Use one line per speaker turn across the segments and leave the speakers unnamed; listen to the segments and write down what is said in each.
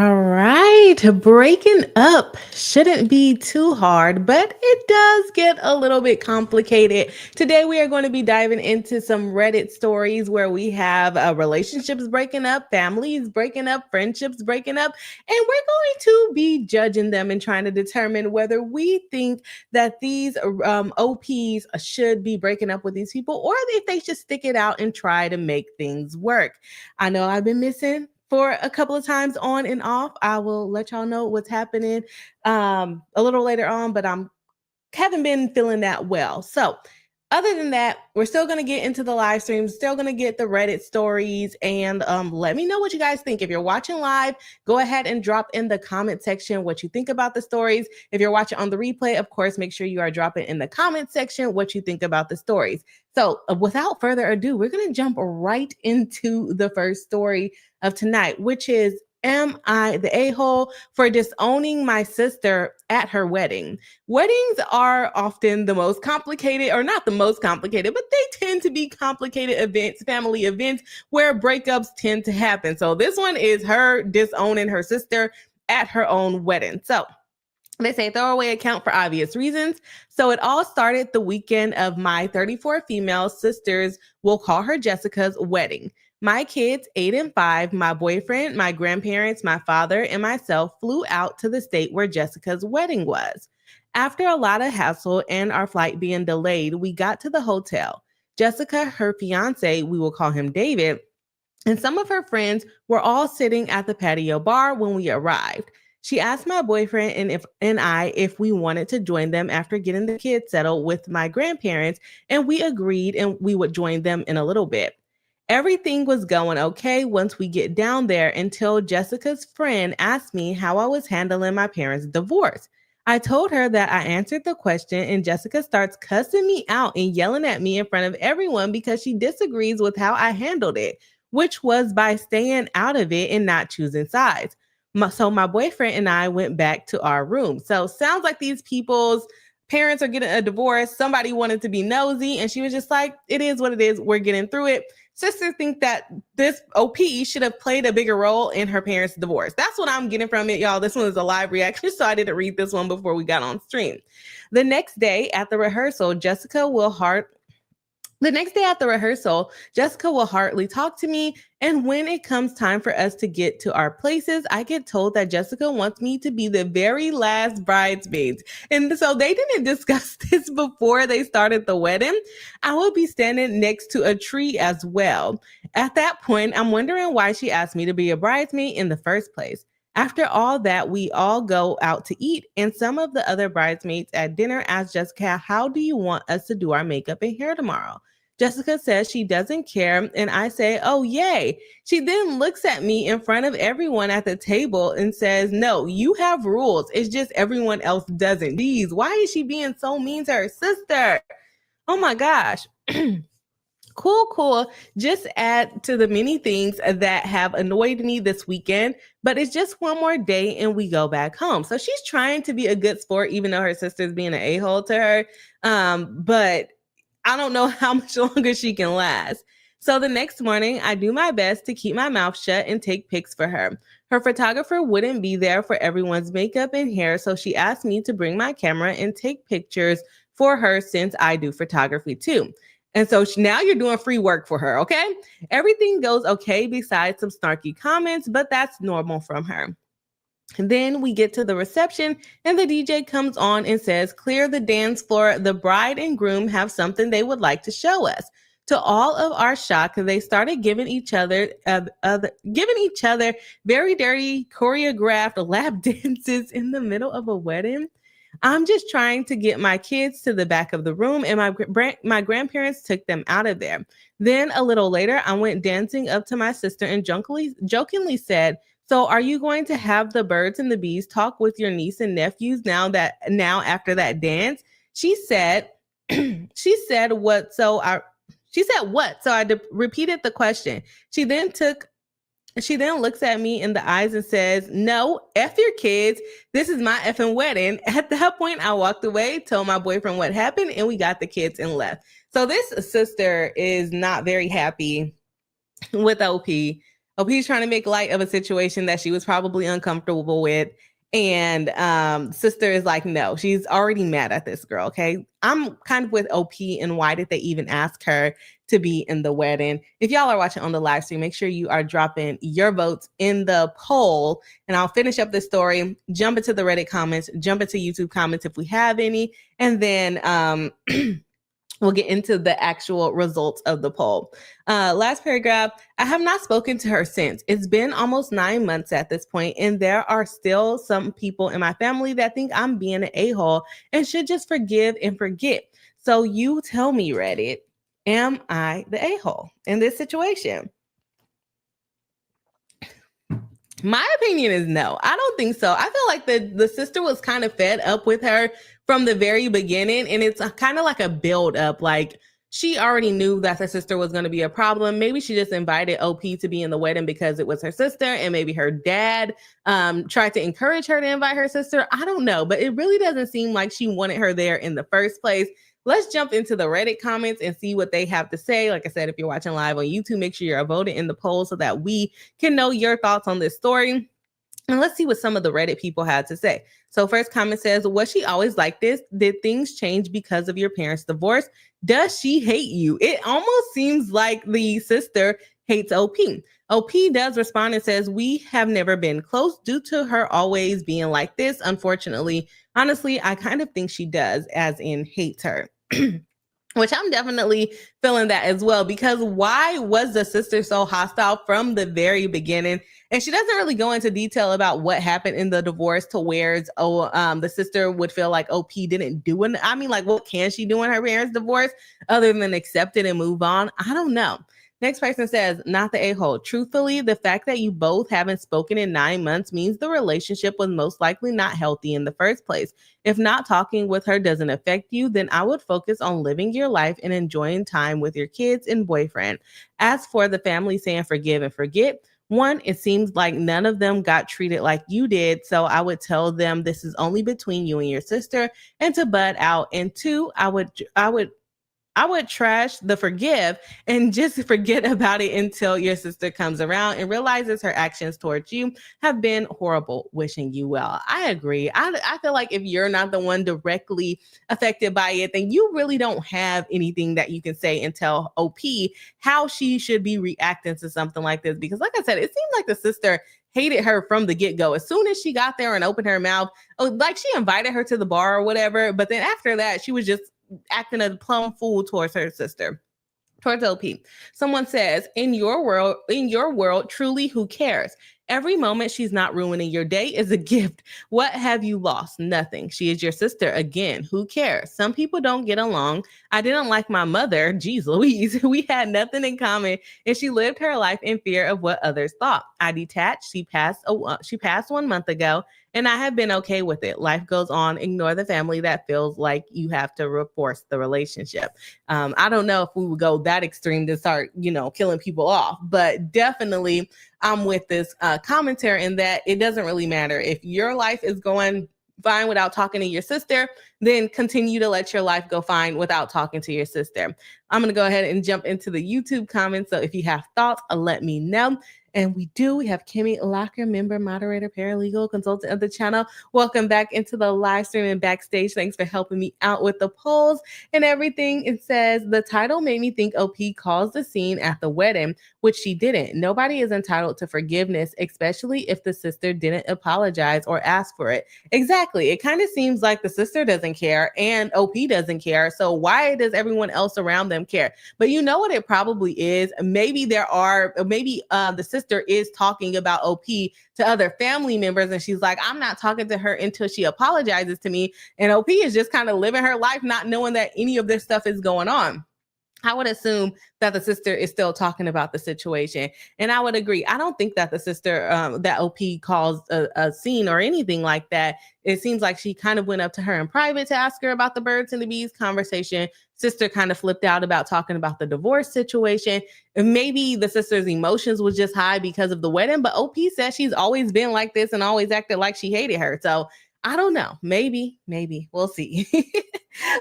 All right, breaking up shouldn't be too hard, but it does get a little bit complicated. Today, we are going to be diving into some Reddit stories where we have relationships breaking up, families breaking up, friendships breaking up, and we're going to be judging them and trying to determine whether we think that these OPs should be breaking up with these people or if they should stick it out and try to make things work. I know I've been missing for a couple of times on and off. I will let y'all know what's happening a little later on, but I'm haven't been feeling that well. So other than that, we're still going to get into the live streams, still going to get the Reddit stories, and let me know what you guys think. If you're watching live, go ahead and drop in the comment section what you think about the stories. If you're watching on the replay, of course, make sure you are dropping in the comment section what you think about the stories. So without further ado, we're going to jump right into the first story of tonight, which is, am I the a-hole for disowning my sister at her wedding? Weddings are often the most complicated, or not the most complicated, but they tend to be complicated events, family events, where breakups tend to happen. So this one is her disowning her sister at her own wedding. So they say throwaway account for obvious reasons. So it all started the weekend of my 34 female sisters, we'll call her Jessica's, wedding. My kids, 8 and 5, my boyfriend, my grandparents, my father, and myself flew out to the state where Jessica's wedding was. After a lot of hassle and our flight being delayed, we got to the hotel. Jessica, her fiance, we will call him David, and some of her friends were all sitting at the patio bar when we arrived. She asked my boyfriend and I if we wanted to join them after getting the kids settled with my grandparents, and we agreed and we would join them in a little bit. Everything was going okay once we get down there until Jessica's friend asked me how I was handling my parents' divorce. I told her that I answered the question, and Jessica starts cussing me out and yelling at me in front of everyone because she disagrees with how I handled it, which was by staying out of it and not choosing sides. So my boyfriend and I went back to our room. So sounds like these people's parents are getting a divorce. Somebody wanted to be nosy, and she was just like, it is what it is. We're getting through it. Sisters think that this OP should have played a bigger role in her parents' divorce. That's what I'm getting from it, y'all. This one is a live reaction, so I didn't read this one before we got on stream. The next day at the rehearsal, Jessica will hardly talk to me, and when it comes time for us to get to our places, I get told that Jessica wants me to be the very last bridesmaids. And so they didn't discuss this before they started the wedding. I will be standing next to a tree as well. At that point, I'm wondering why she asked me to be a bridesmaid in the first place. After all that, we all go out to eat, and some of the other bridesmaids at dinner ask Jessica, how do you want us to do our makeup and hair tomorrow? Jessica says she doesn't care, and I say, oh, yay. She then looks at me in front of everyone at the table and says, no, you have rules. It's just everyone else doesn't. Geez, why is she being so mean to her sister? Oh my gosh. Cool. Just add to the many things that have annoyed me this weekend, but it's just one more day and we go back home. So she's trying to be a good sport, even though her sister's being an a-hole to her. But I don't know how much longer she can last. So the next morning, I do my best to keep my mouth shut and take pics for her. Her photographer wouldn't be there for everyone's makeup and hair, so she asked me to bring my camera and take pictures for her since I do photography too. And so now you're doing free work for her, okay? Everything goes okay besides some snarky comments, but that's normal from her. And then we get to the reception and the DJ comes on and says, clear the dance floor. The bride and groom have something they would like to show us. To all of our shock, they started giving each other very dirty choreographed lap dances in the middle of a wedding. I'm just trying to get my kids to the back of the room, and my grandparents took them out of there. Then a little later, I went dancing up to my sister and jokingly said, so are you going to have the birds and the bees talk with your niece and nephews now after that dance? She said, what? So I repeated the question. She then looks at me in the eyes and says, no, F your kids. This is my effing wedding. At that point, I walked away, told my boyfriend what happened, and we got the kids and left. So this sister is not very happy with OP. OP's trying to make light of a situation that she was probably uncomfortable with. And sister is like, no, she's already mad at this girl. Okay. I'm kind of with OP, and why did they even ask her to be in the wedding? If y'all are watching on the live stream, make sure you are dropping your votes in the poll, and I'll finish up this story, jump into the Reddit comments, jump into YouTube comments if we have any, and then we'll get into the actual results of the poll. Last paragraph, I have not spoken to her since. It's been almost 9 months at this point, and there are still some people in my family that think I'm being an a-hole and should just forgive and forget. So you tell me, Reddit, am I the a-hole in this situation? My opinion is no. I don't think so. I feel like the sister was kind of fed up with her from the very beginning, and it's kind of like a build up. Like, she already knew that her sister was going to be a problem. Maybe she just invited OP to be in the wedding because it was her sister, and maybe her dad tried to encourage her to invite her sister. I don't know, but it really doesn't seem like she wanted her there in the first place. Let's jump into the Reddit comments and see what they have to say. Like I said, if you're watching live on YouTube, make sure you're voting in the poll so that we can know your thoughts on this story. And let's see what some of the Reddit people had to say. So first comment says, was she always like this? Did things change because of your parents' divorce? Does she hate you? It almost seems like the sister hates OP. OP does respond and says, we have never been close due to her always being like this. Unfortunately, honestly, I kind of think she does, as in hates her. Which I'm definitely feeling that as well, because why was the sister so hostile from the very beginning? And she doesn't really go into detail about what happened in the divorce to where the sister would feel like OP didn't do it. I mean, like, what can she do in her parents' divorce other than accept it and move on? I don't know. Next person says, not the a-hole. Truthfully, the fact that you both haven't spoken in 9 months means the relationship was most likely not healthy in the first place. If not talking with her doesn't affect you, then I would focus on living your life and enjoying time with your kids and boyfriend. As for the family saying forgive and forget, one, it seems like none of them got treated like you did, so I would tell them this is only between you and your sister and to bud out. And two, I would trash the forgive and just forget about it until your sister comes around and realizes her actions towards you have been horrible. Wishing you well. I agree. I feel like if you're not the one directly affected by it, then you really don't have anything that you can say and tell OP how she should be reacting to something like this. Because like I said, it seemed like the sister hated her from the get-go. As soon as she got there and opened her mouth, like she invited her to the bar or whatever, but then after that, she was just acting a plumb fool towards her sister, towards OP. Someone says, in your world, truly, who cares? Every moment she's not ruining your day is a gift. What have you lost? Nothing. She is your sister. Again, who cares? Some people don't get along. I didn't like my mother. Geez Louise. We had nothing in common, and she lived her life in fear of what others thought. I detached. She passed 1 month ago, and I have been okay with it. Life goes on. Ignore the family that feels like you have to reinforce the relationship. I don't know if we would go that extreme to start, killing people off, but definitely I'm with this commentary in that it doesn't really matter. If your life is going fine without talking to your sister, then continue to let your life go fine without talking to your sister. I'm going to go ahead and jump into the YouTube comments. So if you have thoughts, let me know. And we have Kimmy Locker, member, moderator, paralegal, consultant of the channel. Welcome back into the live stream and backstage. Thanks for helping me out with the polls and everything. It says, the title made me think OP caused the scene at the wedding, which she didn't. Nobody is entitled to forgiveness, especially if the sister didn't apologize or ask for it. Exactly. It kind of seems like the sister doesn't care and OP doesn't care. So why does everyone else around them care? But you know what it probably is? Maybe the sister is talking about OP to other family members, and she's like, I'm not talking to her until she apologizes to me. And OP is just kind of living her life, not knowing that any of this stuff is going on. I would assume that the sister is still talking about the situation. And I would agree. I don't think that the sister, that OP caused a scene or anything like that. It seems like she kind of went up to her in private to ask her about the birds and the bees conversation. Sister kind of flipped out about talking about the divorce situation. And maybe the sister's emotions was just high because of the wedding. But OP says she's always been like this and always acted like she hated her. So I don't know. Maybe we'll see.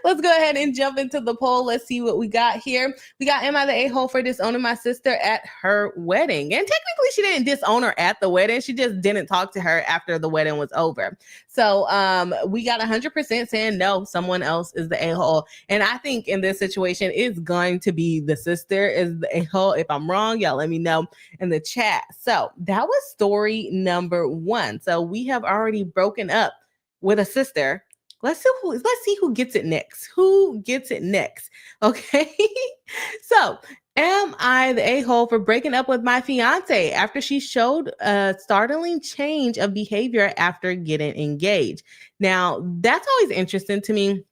Let's go ahead and jump into the poll. Let's see what we got here. We got, am I the a-hole for disowning my sister at her wedding? And technically she didn't disown her at the wedding. She just didn't talk to her after the wedding was over. So we got 100% saying no, someone else is the a-hole. And I think in this situation, it's going to be the sister is the a-hole. If I'm wrong, y'all let me know in the chat. So that was story number 1. So we have already broken up with a sister. Let's see who gets it next. Who gets it next? Okay. So, am I the a-hole for breaking up with my fiance after she showed a startling change of behavior after getting engaged? Now, that's always interesting to me.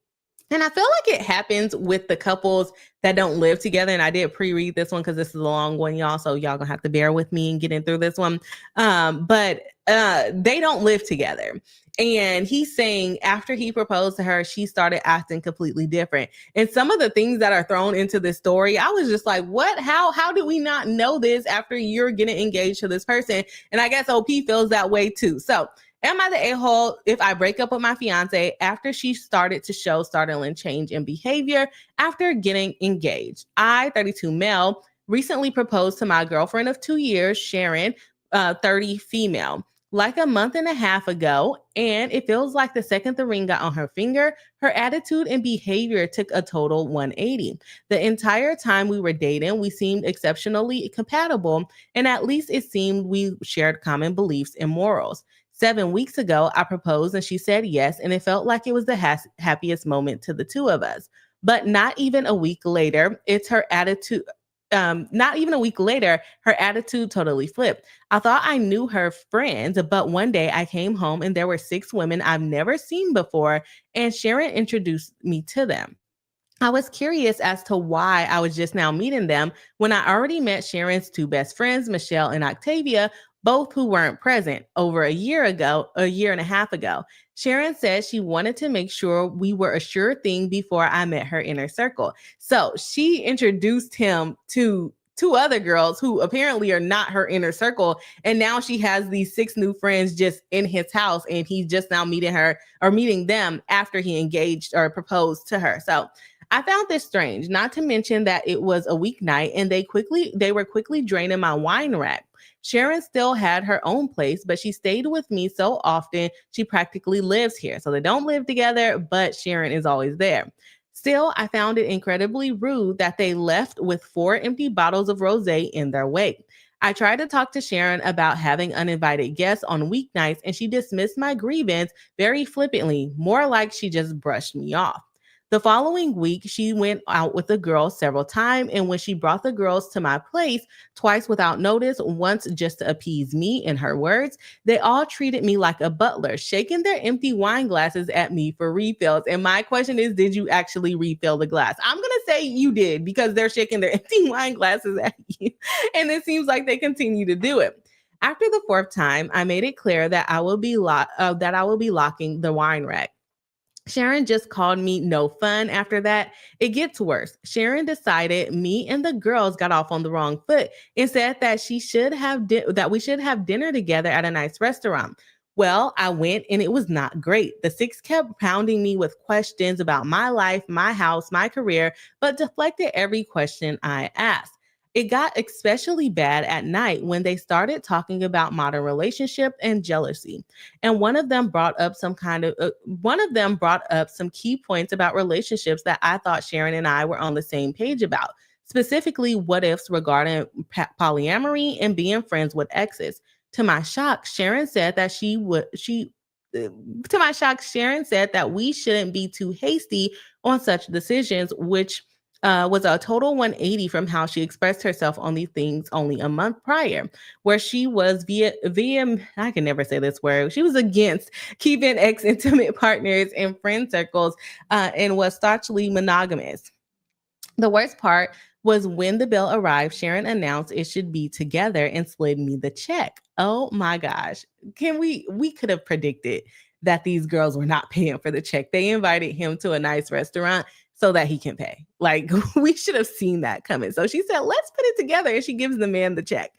And I feel like it happens with the couples that don't live together. And I did pre-read this one because this is a long one, y'all. So y'all gonna have to bear with me and getting through this one. But they don't live together. And he's saying after he proposed to her, she started acting completely different. And some of the things that are thrown into this story, I was just like, what? How did we not know this after you're getting engaged to this person? And I guess OP feels that way too. So am I the a-hole if I break up with my fiance after she started to show startling change in behavior after getting engaged? I, 32 male, recently proposed to my girlfriend of 2 years, Sharon, 30 female, like a month and a half ago, and it feels like the second the ring got on her finger, her attitude and behavior took a total 180. The entire time we were dating, we seemed exceptionally compatible, and at least it seemed we shared common beliefs and morals. 7 weeks ago, I proposed and she said yes, and it felt like it was the happiest moment to the two of us. But not even a week later, her attitude totally flipped. I thought I knew her friends, but one day I came home and there were 6 women I've never seen before, and Sharon introduced me to them. I was curious as to why I was just now meeting them when I already met Sharon's 2 best friends, Michelle and Octavia, both who weren't present over a year and a half ago. Sharon said she wanted to make sure we were a sure thing before I met her inner circle. So she introduced him to 2 other girls who apparently are not her inner circle. And now she has these 6 new friends just in his house. And he's just now meeting them after he engaged or proposed to her. So I found this strange, not to mention that it was a weeknight and they were quickly draining my wine rack. Sharon still had her own place, but she stayed with me so often she practically lives here. So they don't live together, but Sharon is always there. Still, I found it incredibly rude that they left with 4 empty bottles of rosé in their wake. I tried to talk to Sharon about having uninvited guests on weeknights, and she dismissed my grievance very flippantly, more like she just brushed me off. The following week, she went out with the girls several times, and when she brought the girls to my place, twice without notice, once just to appease me, in her words, they all treated me like a butler, shaking their empty wine glasses at me for refills. And my question is, did you actually refill the glass? I'm going to say you did, because they're shaking their empty wine glasses at you, and it seems like they continue to do it. After the 4th time, I made it clear that I will be locking the wine rack. Sharon just called me no fun after that. It gets worse. Sharon decided me and the girls got off on the wrong foot and said that we should have dinner together at a nice restaurant. Well, I went and it was not great. The 6 kept pounding me with questions about my life, my house, my career, but deflected every question I asked. It got especially bad at night when they started talking about modern relationship and jealousy. And one of them brought up some key points about relationships that I thought Sharon and I were on the same page about, specifically what ifs regarding polyamory and being friends with exes. To my shock, Sharon said that Sharon said that we shouldn't be too hasty on such decisions, which was a total 180 from how she expressed herself on these things only a month prior, where she was I can never say this word. She was against keeping ex-intimate partners in friend circles and was staunchly monogamous. The worst part was when the bill arrived, Sharon announced it should be together and slid me the check. Oh my gosh. We could have predicted that these girls were not paying for the check. They invited him to a nice restaurant so that he can pay. Like, we should have seen that coming. So she said, let's put it together. And she gives the man the check.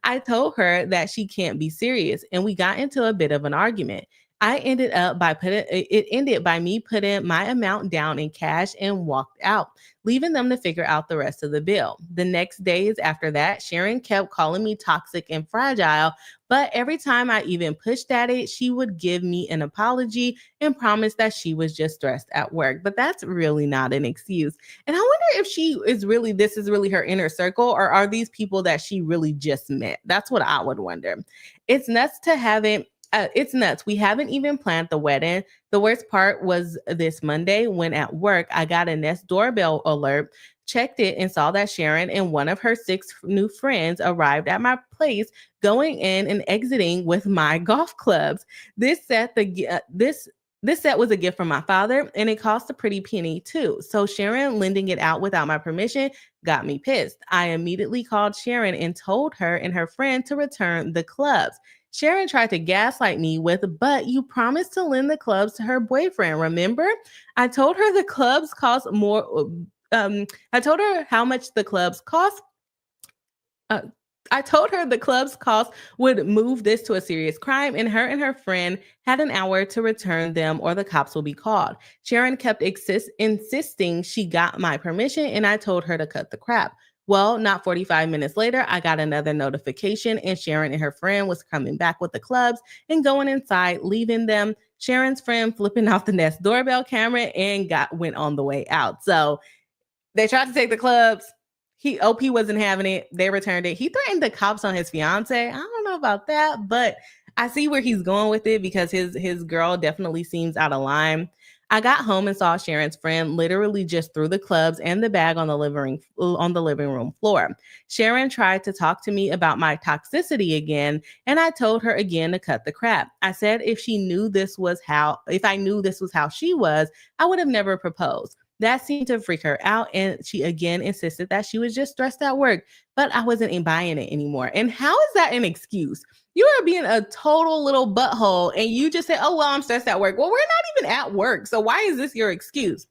I told her that she can't be serious. And we got into a bit of an argument. It ended by me putting my amount down in cash and walked out, leaving them to figure out the rest of the bill. The next days after that, Sharon kept calling me toxic and fragile, but every time I even pushed at it, she would give me an apology and promise that she was just stressed at work. But that's really not an excuse. And I wonder if this is really her inner circle, or are these people that she really just met? That's what I would wonder. It's nuts to haven't it's nuts. We haven't even planned the wedding. The worst part was this Monday when at work I got a Nest doorbell alert, checked it, and saw that Sharon and one of her six new friends arrived at my place, going in and exiting with my golf clubs. This set the this set was a gift from my father, and it cost a pretty penny too. So Sharon lending it out without my permission got me pissed. I immediately called Sharon and told her and her friend to return the clubs. Sharon tried to gaslight me with, but you promised to lend the clubs to her boyfriend, remember? I told her the clubs cost more. I told her how much the clubs cost. Uh, I told her the club's cost would move this to a serious crime, and her friend had an hour to return them or the cops will be called. Sharon kept insisting she got my permission, and I told her to cut the crap. Well, not 45 minutes later, I got another notification, and Sharon and her friend was coming back with the clubs and going inside, leaving them. Sharon's friend flipping off the Nest doorbell camera and went on the way out. So they tried to take the clubs. OP wasn't having it. They returned it. He threatened the cops on his fiance. I don't know about that, but I see where he's going with it because his girl definitely seems out of line. I got home and saw Sharon's friend literally just threw the clubs and the bag on the living room floor. Sharon tried to talk to me about my toxicity again, and I told her again to cut the crap. I said if I knew this was how she was, I would have never proposed. That seemed to freak her out, and she again insisted that she was just stressed at work, but I wasn't buying it anymore. And how is that an excuse? You are being a total little butthole, and you just say, oh, well, I'm stressed at work. Well, we're not even at work, so why is this your excuse?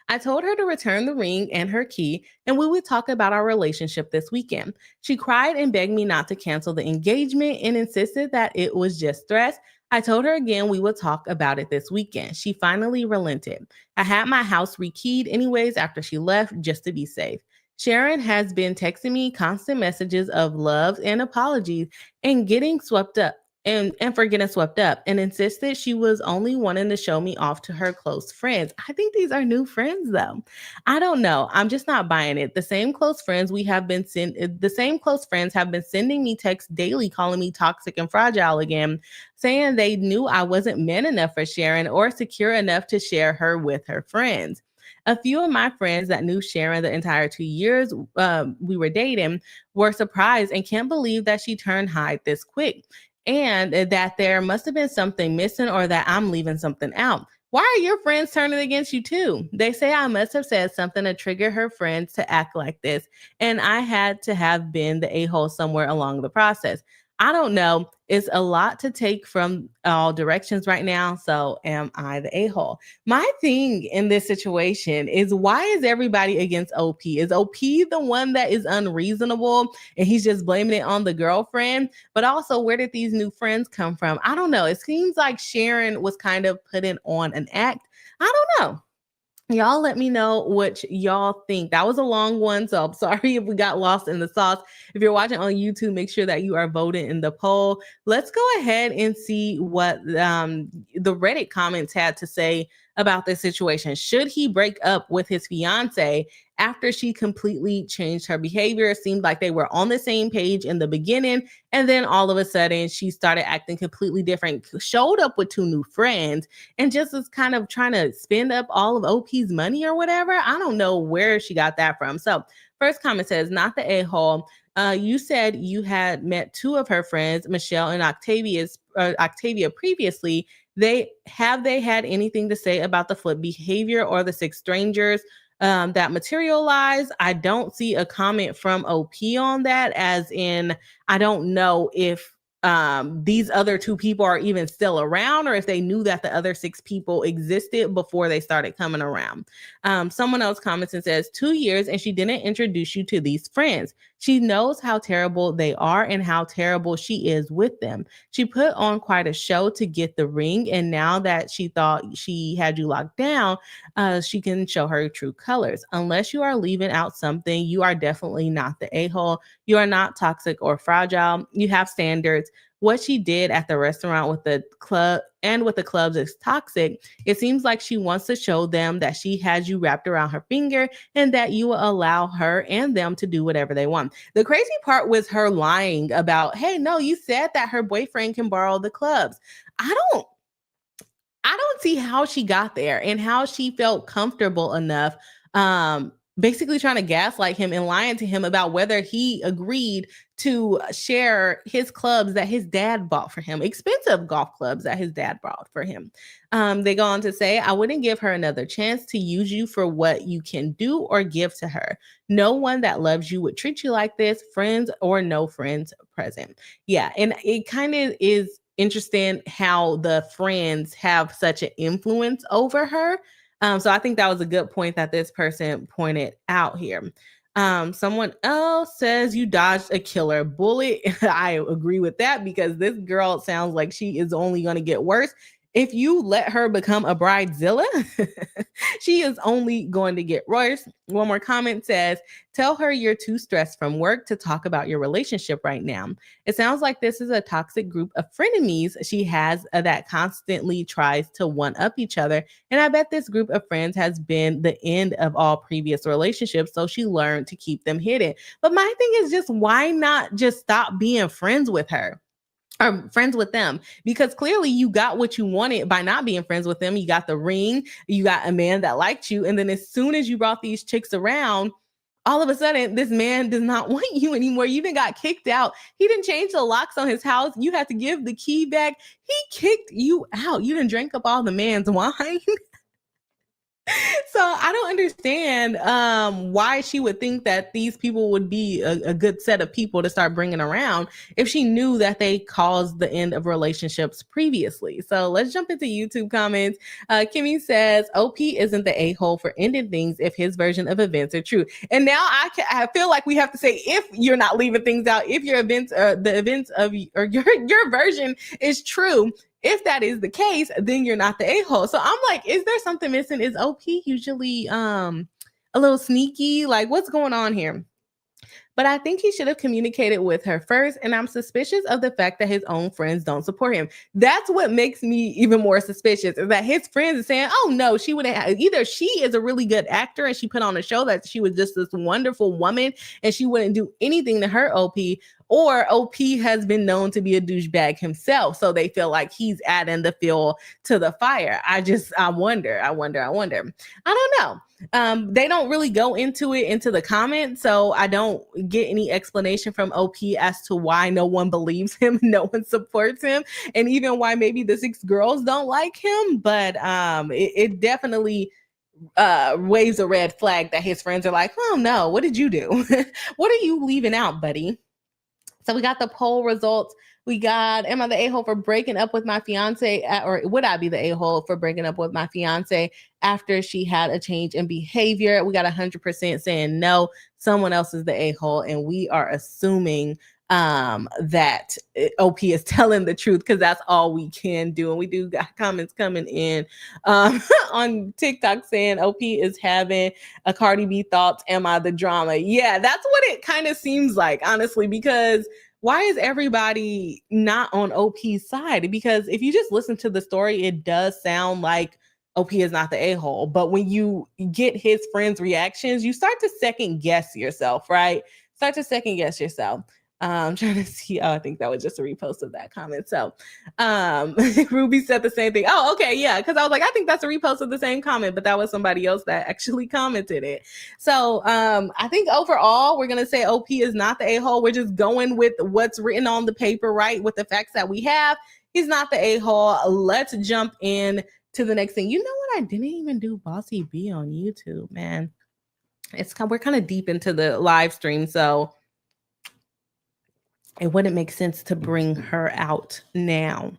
I told her to return the ring and her key, and we would talk about our relationship this weekend. She cried and begged me not to cancel the engagement and insisted that it was just stress. I told her again we would talk about it this weekend. She finally relented. I had my house rekeyed anyways after she left just to be safe. Sharon has been texting me constant messages of love and apologies and getting swept up and for getting swept up, and insisted she was only wanting to show me off to her close friends. I think these are new friends though. I don't know. I'm just not buying it. The same close friends have been sending me texts daily calling me toxic and fragile again, saying they knew I wasn't man enough for Sharon or secure enough to share her with her friends. A few of my friends that knew Sharon the entire 2 years we were dating were surprised and can't believe that she turned hide this quick, and that there must have been something missing or that I'm leaving something out. Why are your friends turning against you too? They say I must have said something to trigger her friends to act like this, and I had to have been the a-hole somewhere along the process. I don't know. It's a lot to take from all directions right now. So am I the a-hole? My thing in this situation is, why is everybody against OP? Is OP the one that is unreasonable and he's just blaming it on the girlfriend? But also, where did these new friends come from? I don't know. It seems like Sharon was kind of putting on an act. I don't know. Y'all let me know what y'all think. That was a long one, so I'm sorry if we got lost in the sauce. If you're watching on YouTube, make sure that you are voting in the poll. Let's go ahead and see what the Reddit comments had to say about this situation. Should he break up with his fiance after she completely changed her behavior? It seemed like they were on the same page in the beginning, and then all of a sudden she started acting completely different, showed up with two new friends, and just was kind of trying to spend up all of OP's money or whatever. I don't know where she got that from. So first comment says, not the a-hole. You said you had met two of her friends, Michelle and Octavia previously. They had anything to say about the flip behavior or the six strangers that materialized? I don't see a comment from OP on that, as in, I don't know if these other 2 people are even still around, or if they knew that the other 6 people existed before they started coming around. Someone else comments and says, 2 years and she didn't introduce you to these friends. She knows how terrible they are and how terrible she is with them. She put on quite a show to get the ring, and now that she thought she had you locked down, she can show her true colors. Unless you are leaving out something, you are definitely not the a-hole. You are not toxic or fragile. You have standards. What she did at the restaurant with the club and with the clubs is toxic. It seems like she wants to show them that she has you wrapped around her finger and that you will allow her and them to do whatever they want. The crazy part was her lying about, hey, no, you said that her boyfriend can borrow the clubs. I don't see how she got there and how she felt comfortable enough, basically trying to gaslight him and lying to him about whether he agreed to share his clubs that his dad bought for him, expensive golf clubs that his dad bought for him. They go on to say, I wouldn't give her another chance to use you for what you can do or give to her. No one that loves you would treat you like this, friends or no friends present. Yeah, and it kind of is interesting how the friends have such an influence over her. So I think that was a good point that this person pointed out here. Someone else says you dodged a killer bullet. I agree with that because this girl sounds like she is only going to get worse. If you let her become a bridezilla, she is only going to get worse. One more comment says, tell her you're too stressed from work to talk about your relationship right now. It sounds like this is a toxic group of frenemies she has that constantly tries to one-up each other. And I bet this group of friends has been the end of all previous relationships, so she learned to keep them hidden. But my thing is just, why not just stop being friends with her? Or friends with them, because clearly you got what you wanted by not being friends with them. You got the ring, you got a man that liked you, and then as soon as you brought these chicks around, all of a sudden this man does not want you anymore. You even got kicked out. He didn't change the locks on his house. You had to give the key back. He kicked you out. You didn't drink up all the man's wine. So I don't understand why she would think that these people would be a good set of people to start bringing around if she knew that they caused the end of relationships previously. So let's jump into YouTube comments. Kimmy says, OP isn't the a-hole for ending things if his version of events are true. And now I feel like we have to say, if you're not leaving things out, if your events, the events of or your version is true, if that is the case, then you're not the a-hole. So I'm like, is there something missing? Is OP usually a little sneaky? Like, what's going on here? But I think he should have communicated with her first, and I'm suspicious of the fact that his own friends don't support him. That's what makes me even more suspicious, is that his friends are saying, oh no, she wouldn't have. Either she is a really good actor and she put on a show that she was just this wonderful woman and she wouldn't do anything to hurt OP, or OP has been known to be a douchebag himself, so they feel like he's adding the fuel to the fire. I wonder. I don't know. They don't really go into the comments, so I don't get any explanation from OP as to why no one believes him, no one supports him, and even why maybe the 6 girls don't like him. But it definitely waves a red flag that his friends are like, oh no, what did you do? What are you leaving out, buddy? So we got the poll results. We got, am I the a-hole for breaking up with my fiance? Or would I be the a-hole for breaking up with my fiance after she had a change in behavior? We got 100% saying no, someone else is the a-hole. And we are assuming that OP is telling the truth, because that's all we can do. And we do got comments coming in on TikTok saying OP is having a Cardi B thoughts. Am I the drama? Yeah, that's what it kind of seems like, honestly, because why is everybody not on OP's side? Because if you just listen to the story, it does sound like OP is not the a-hole. But when you get his friends' reactions, you start to second guess yourself, right? Start to second guess yourself. I'm trying to see. Oh, I think that was just a repost of that comment. So Ruby said the same thing. Oh, okay. Yeah. Because I was like, I think that's a repost of the same comment, but that was somebody else that actually commented it. So I think overall, we're going to say OP is not the a-hole. We're just going with what's written on the paper, right? With the facts that we have. He's not the a-hole. Let's jump in to the next thing. You know what? I didn't even do Bossy B on YouTube, man. We're kind of deep into the live stream. So it wouldn't make sense to bring her out now.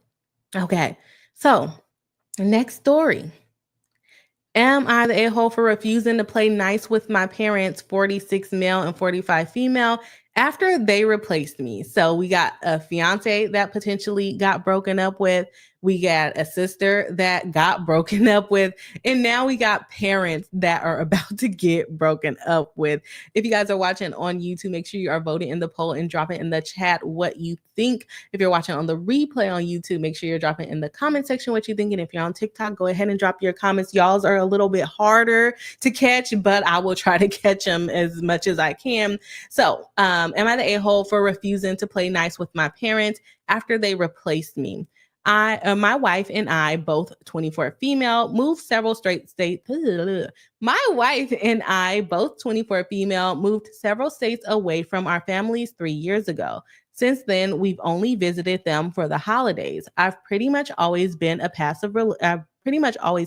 Okay, so next story. Am I the a-hole for refusing to play nice with my parents, 46 male and 45 female, after they replaced me? So we got a fiance that potentially got broken up with. We got a sister that got broken up with. And now we got parents that are about to get broken up with. If you guys are watching on YouTube, make sure you are voting in the poll and dropping in the chat what you think. If you're watching on the replay on YouTube, make sure you're dropping in the comment section what you think. And if you're on TikTok, go ahead and drop your comments. Y'all's are a little bit harder to catch, but I will try to catch them as much as I can. So, am I the a-hole for refusing to play nice with my parents after they replaced me? My wife and I, both 24 female, moved several straight states. My wife and I, both 24 female, moved several states away from our families 3 years ago. Since then, we've only visited them for the holidays. I've pretty much always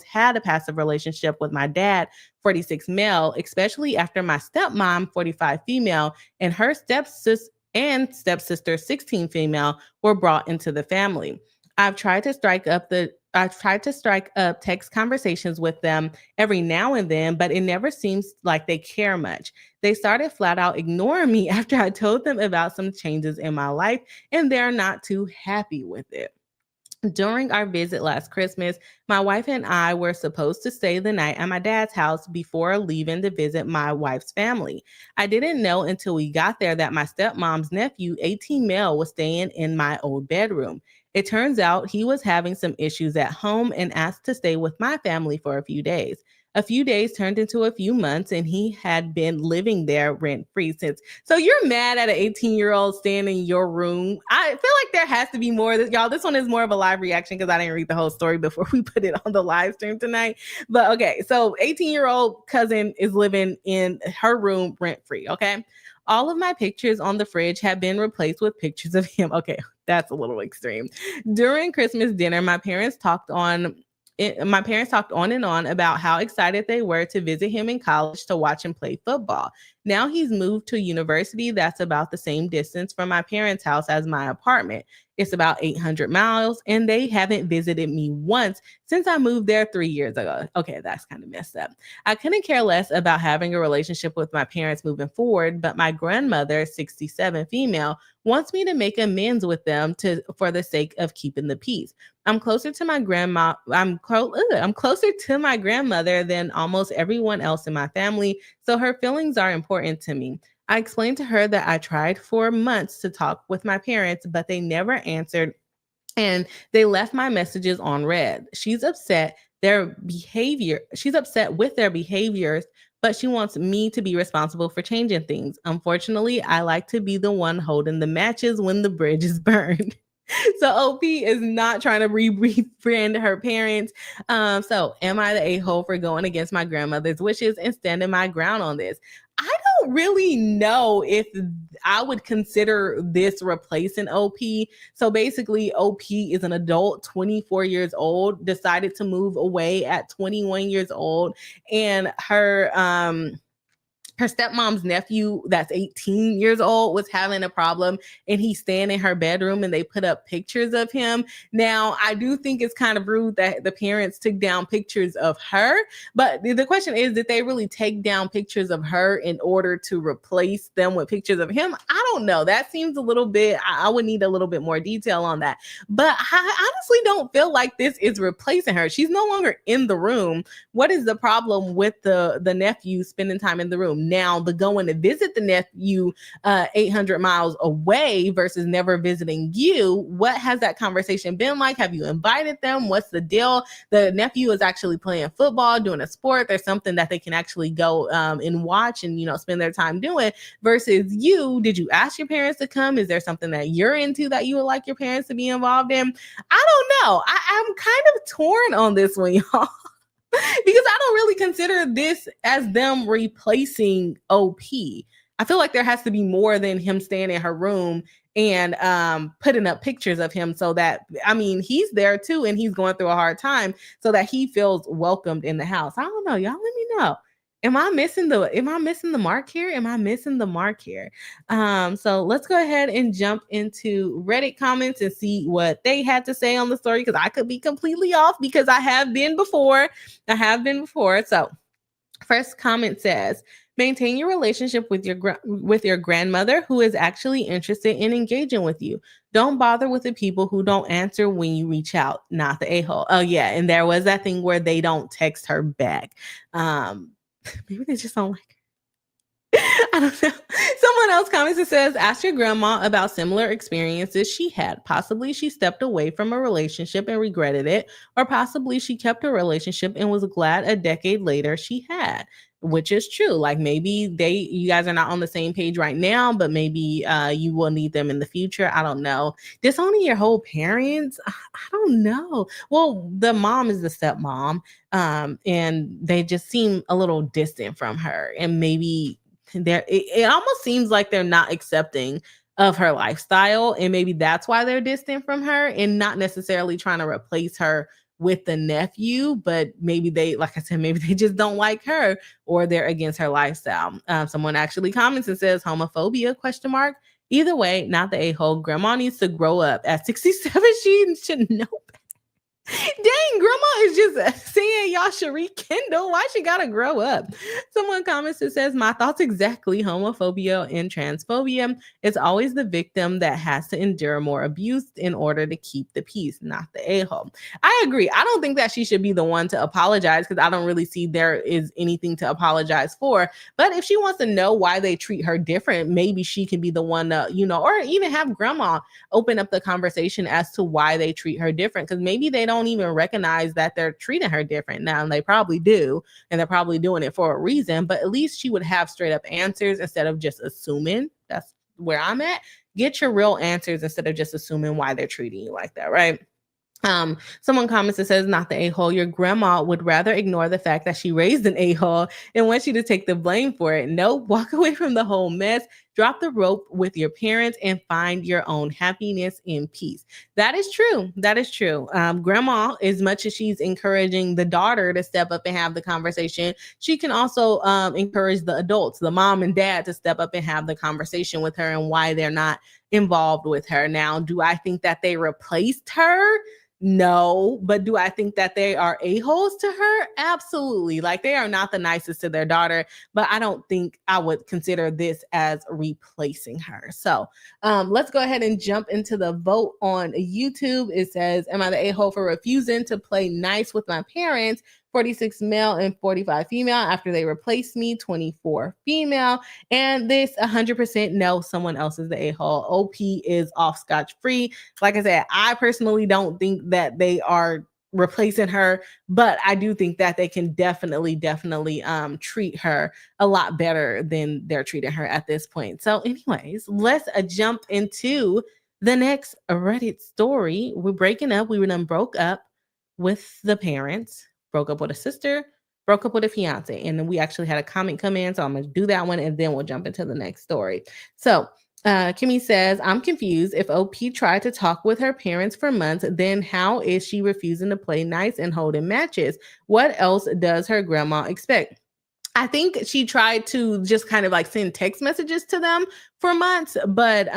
had a passive relationship with my dad, 46 male, especially after my stepmom, 45 female, and her stepsister, 16 female, were brought into the family. I've tried to strike up text conversations with them every now and then, but it never seems like they care much. They started flat out ignoring me after I told them about some changes in my life, and they're not too happy with it. During our visit last Christmas, my wife and I were supposed to stay the night at my dad's house before leaving to visit my wife's family. I didn't know until we got there that my stepmom's nephew, 18 male, was staying in my old bedroom. It turns out he was having some issues at home and asked to stay with my family for a few days. A few days turned into a few months, and he had been living there rent-free since. So you're mad at an 18-year-old staying in your room. I feel like there has to be more. Y'all, this one is more of a live reaction because I didn't read the whole story before we put it on the live stream tonight. But okay, so 18-year-old cousin is living in her room rent-free, okay? All of my pictures on the fridge have been replaced with pictures of him. Okay, that's a little extreme. During Christmas dinner, my parents talked on and on about how excited they were to visit him in college to watch him play football. Now he's moved to a university that's about the same distance from my parents' house as my apartment. It's about 800 miles, and they haven't visited me once since I moved there 3 years ago. Okay, that's kind of messed up. I couldn't care less about having a relationship with my parents moving forward, but my grandmother, 67 female, wants me to make amends with them for the sake of keeping the peace. I'm closer to my grandmother than almost everyone else in my family, so her feelings are important to me. I explained to her that I tried for months to talk with my parents, but they never answered, and they left my messages on read. She's upset with their behaviors, but she wants me to be responsible for changing things. Unfortunately, I like to be the one holding the matches when the bridge is burned. So OP is not trying to befriend her parents. So am I the a-hole for going against my grandmother's wishes and standing my ground on this? I don't really know if I would consider this replacing OP. So basically, OP is an adult, 24 years old, decided to move away at 21 years old, and her stepmom's nephew that's 18 years old was having a problem, and he's staying in her bedroom, and they put up pictures of him. Now, I do think it's kind of rude that the parents took down pictures of her, but the question is, did they really take down pictures of her in order to replace them with pictures of him? I don't know. That seems a little bit, I would need a little bit more detail on that. But I honestly don't feel like this is replacing her. She's no longer in the room. What is the problem with the nephew spending time in the room? Now, the going to visit the nephew 800 miles away versus never visiting you, what has that conversation been like? Have you invited them? What's the deal? The nephew is actually playing football, doing a sport. There's something that they can actually go and watch and, spend their time doing versus you. Did you ask your parents to come? Is there something that you're into that you would like your parents to be involved in? I don't know. I'm kind of torn on this one, y'all. Because I don't really consider this as them replacing OP. I feel like there has to be more than him staying in her room and putting up pictures of him so that, he's there too and he's going through a hard time so that he feels welcomed in the house. I don't know. Y'all let me know. am I missing the mark here? Am I missing the mark here? So let's go ahead and jump into Reddit comments and see what they had to say on the story, because I could be completely off, because I have been before. So first comment says, maintain your relationship with your grandmother who is actually interested in engaging with you. Don't bother with the people who don't answer when you reach out, not the a-hole. Oh yeah, and there was that thing where they don't text her back. Maybe they just don't like her. I don't know. Someone else comments and says, ask your grandma about similar experiences she had. Possibly she stepped away from a relationship and regretted it, or possibly she kept a relationship and was glad a decade later she had, which is true. Like maybe you guys are not on the same page right now, but maybe you will need them in the future. I don't know. Disowning your whole parents, I don't know. Well, the mom is the stepmom, and they just seem a little distant from her, and maybe it almost seems like they're not accepting of her lifestyle, and maybe that's why they're distant from her and not necessarily trying to replace her with the nephew, but maybe they, like I said, maybe they just don't like her, or they're against her lifestyle. Someone actually comments and says homophobia ? Either way, not the a-hole. Grandma needs to grow up. At 67, she should know. Dang, grandma is just saying y'all should rekindle. Why she gotta grow up? Someone comments and says, my thoughts exactly. Homophobia and transphobia. It's always the victim that has to endure more abuse in order to keep the peace, not the a-hole. I agree. I don't think that she should be the one to apologize, because I don't really see there is anything to apologize for. But if she wants to know why they treat her different, maybe she can be the one to, or even have grandma open up the conversation as to why they treat her different, because maybe they don't even recognize that they're treating her different now, and they probably do, and they're probably doing it for a reason. But at least she would have straight up answers instead of just assuming. That's where I'm at. Get your real answers instead of just assuming why they're treating you like that, right? Someone comments and says, not the a-hole. Your grandma would rather ignore the fact that she raised an a-hole and wants you to take the blame for it. No, walk away from the whole mess. Drop the rope with your parents and find your own happiness and peace. That is true. That is true. Grandma, as much as she's encouraging the daughter to step up and have the conversation, she can also encourage the adults, the mom and dad, to step up and have the conversation with her and why they're not involved with her. Now, do I think that they replaced her? No, but do I think that they are a-holes to her? Absolutely. Like, they are not the nicest to their daughter, but I don't think I would consider this as replacing her. So let's go ahead and jump into the vote on YouTube. It says, am I the a-hole for refusing to play nice with my parents? 46 male and 45 female after they replaced me, 24 female. And this 100% no, someone else is the a-hole. OP is off scotch-free. Like I said, I personally don't think that they are replacing her, but I do think that they can definitely treat her a lot better than they're treating her at this point. So anyways, let's jump into the next Reddit story. We're breaking up. We done broke up with the parents, broke up with a sister, broke up with a fiance. And then we actually had a comment come in, so I'm going to do that one, and then we'll jump into the next story. So Kimmy says, I'm confused. If OP tried to talk with her parents for months, then how is she refusing to play nice and holding matches? What else does her grandma expect? I think she tried to just kind of like send text messages to them for months, but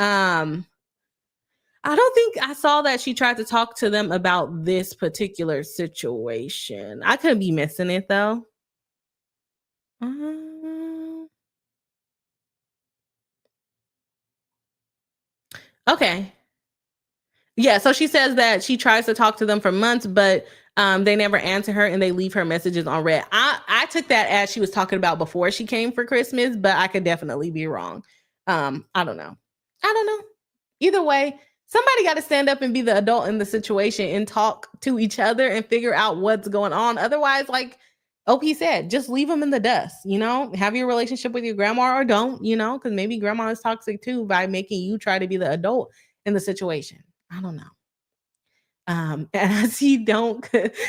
I don't think I saw that she tried to talk to them about this particular situation. I could be missing it though. Okay. Yeah, so she says that she tries to talk to them for months, but they never answer her and they leave her messages on red. I took that as she was talking about before she came for Christmas, but I could definitely be wrong. I don't know. Either way, somebody got to stand up and be the adult in the situation and talk to each other and figure out what's going on. Otherwise, like OP said, just leave them in the dust, have your relationship with your grandma or don't, because maybe grandma is toxic too by making you try to be the adult in the situation. I don't know. And I see don't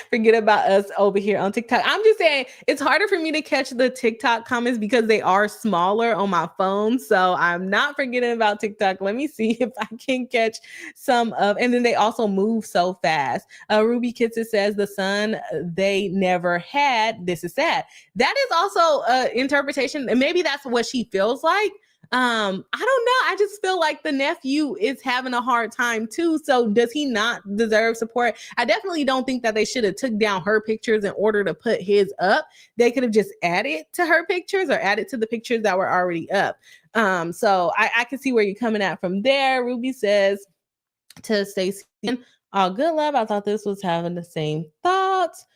forget about us over here on TikTok. I'm just saying it's harder for me to catch the TikTok comments because they are smaller on my phone. So I'm not forgetting about TikTok. Let me see if I can catch some of, and then they also move so fast. Ruby Kitson says the son they never had. This is sad. That is also interpretation, and maybe that's what she feels like. I don't know. I just feel like the nephew is having a hard time too. So does he not deserve support? I definitely don't think that they should have took down her pictures in order to put his up. They could have just added to her pictures or added to the pictures that were already up. So I can see where you're coming at from there. Ruby says to Stacey, all good love. I thought this was having the same thoughts.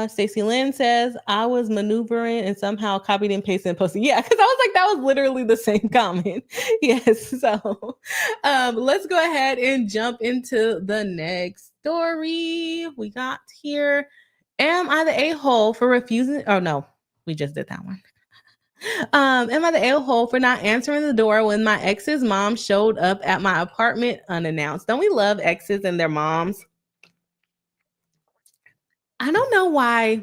Stacey Lynn says, I was maneuvering and somehow copied and pasted and posted. Yeah, because I was like, that was literally the same comment. Yes. So let's go ahead and jump into the next story we got here. Am I the a-hole for refusing? Oh, no, we just did that one. Am I the a-hole for not answering the door when my ex's mom showed up at my apartment unannounced? Don't we love exes and their moms? I don't know why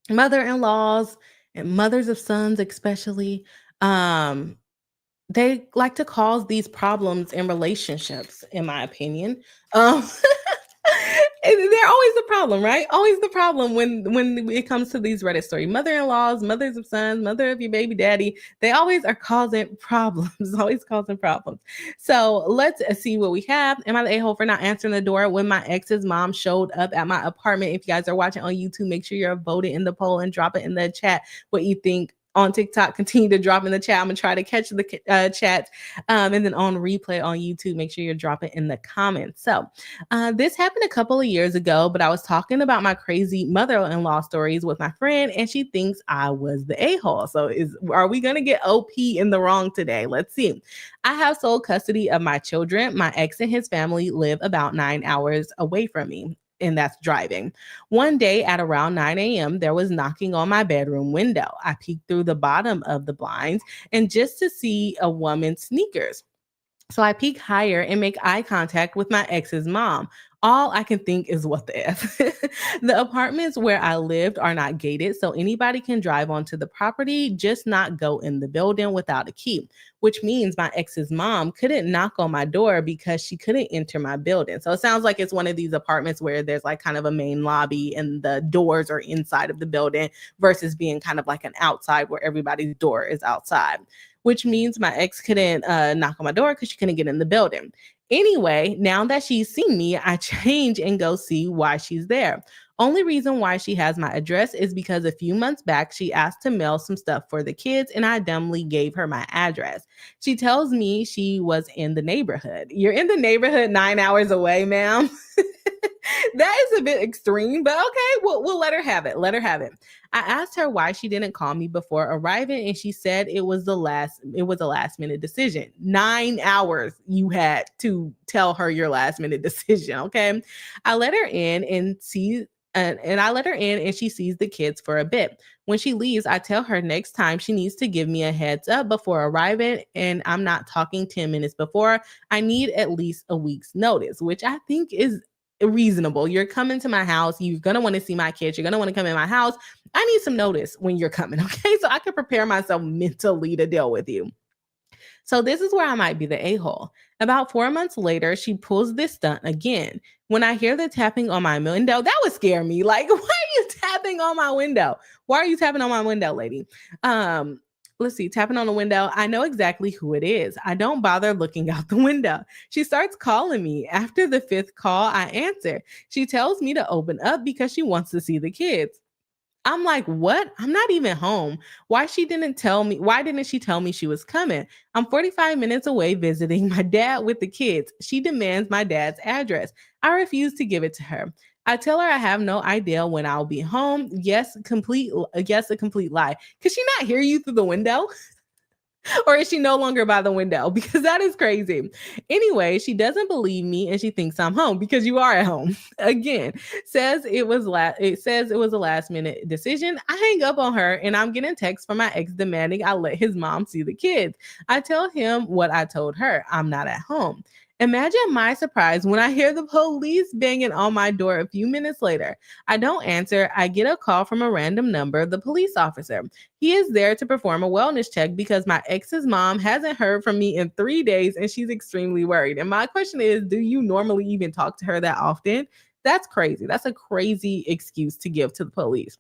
mother-in-laws and mothers of sons especially, they like to cause these problems in relationships, in my opinion. um they're always the problem, right? Always the problem when it comes to these Reddit stories. Mother-in-laws, mothers of sons, mother of your baby daddy, they always are causing problems, always causing problems. So let's see what we have. Am I the a-hole for not answering the door when my ex's mom showed up at my apartment? If you guys are watching on YouTube, make sure you're voting in the poll and drop it in the chat what you think. On TikTok, continue to drop in the chat. I'm gonna try to catch the chats, and then on replay on YouTube, make sure you're dropping in the comments. So this happened a couple of years ago, but I was talking about my crazy mother-in-law stories with my friend, and she thinks I was the a-hole. So are we gonna get OP in the wrong today? Let's see. I have sole custody of my children. My ex and his family live about 9 hours away from me, and that's driving. One day at around 9 a.m., there was knocking on my bedroom window. I peeked through the bottom of the blinds and just to see a woman's sneakers. So I peek higher and make eye contact with my ex's mom. All I can think is what the F. The apartments where I lived are not gated, so anybody can drive onto the property, just not go in the building without a key, which means my ex's mom couldn't knock on my door because she couldn't enter my building. So it sounds like it's one of these apartments where there's like kind of a main lobby and the doors are inside of the building versus being kind of like an outside where everybody's door is outside, which means my ex couldn't knock on my door because she couldn't get in the building. Anyway, now that she's seen me, I change and go see why she's there. Only reason why she has my address is because a few months back, she asked to mail some stuff for the kids, and I dumbly gave her my address. She tells me she was in the neighborhood. You're in the neighborhood 9 hours away, ma'am. That is a bit extreme, but okay, we'll let her have it. Let her have it. I asked her why she didn't call me before arriving, and she said it was a last minute decision. 9 hours you had to tell her your last minute decision. Okay. I let her in and I let her in and she sees the kids for a bit. When she leaves, I tell her next time she needs to give me a heads up before arriving, and I'm not talking 10 minutes before. I need at least a week's notice, which I think is reasonable. You're coming to my house. You're going to want to see my kids. You're going to want to come in my house. I need some notice when you're coming. Okay. So I can prepare myself mentally to deal with you. So this is where I might be the a-hole. About 4 months later, she pulls this stunt again. When I hear the tapping on my window, that would scare me. Like, why are you tapping on my window? Why are you tapping on my window, lady? Let's see, tapping on the window. I know exactly who it is. I don't bother looking out the window. She starts calling me. After the fifth call, I answer. She tells me to open up because she wants to see the kids. I'm like, what? I'm not even home. Why didn't she tell me she was coming? I'm 45 minutes away visiting my dad with the kids. She demands my dad's address. I refuse to give it to her. I tell her I have no idea when I'll be home. Yes, a complete lie. Could she not hear you through the window? Or is she no longer by the window? Because that is crazy. Anyway, she doesn't believe me and she thinks I'm home because you are at home. Again, says it was a last minute decision. I hang up on her and I'm getting texts from my ex demanding I let his mom see the kids. I tell him what I told her. I'm not at home. Imagine my surprise when I hear the police banging on my door a few minutes later. I don't answer. I get a call from a random number, the police officer. He is there to perform a wellness check because my ex's mom hasn't heard from me in 3 days and she's extremely worried. And my question is, do you normally even talk to her that often? That's crazy. That's a crazy excuse to give to the police.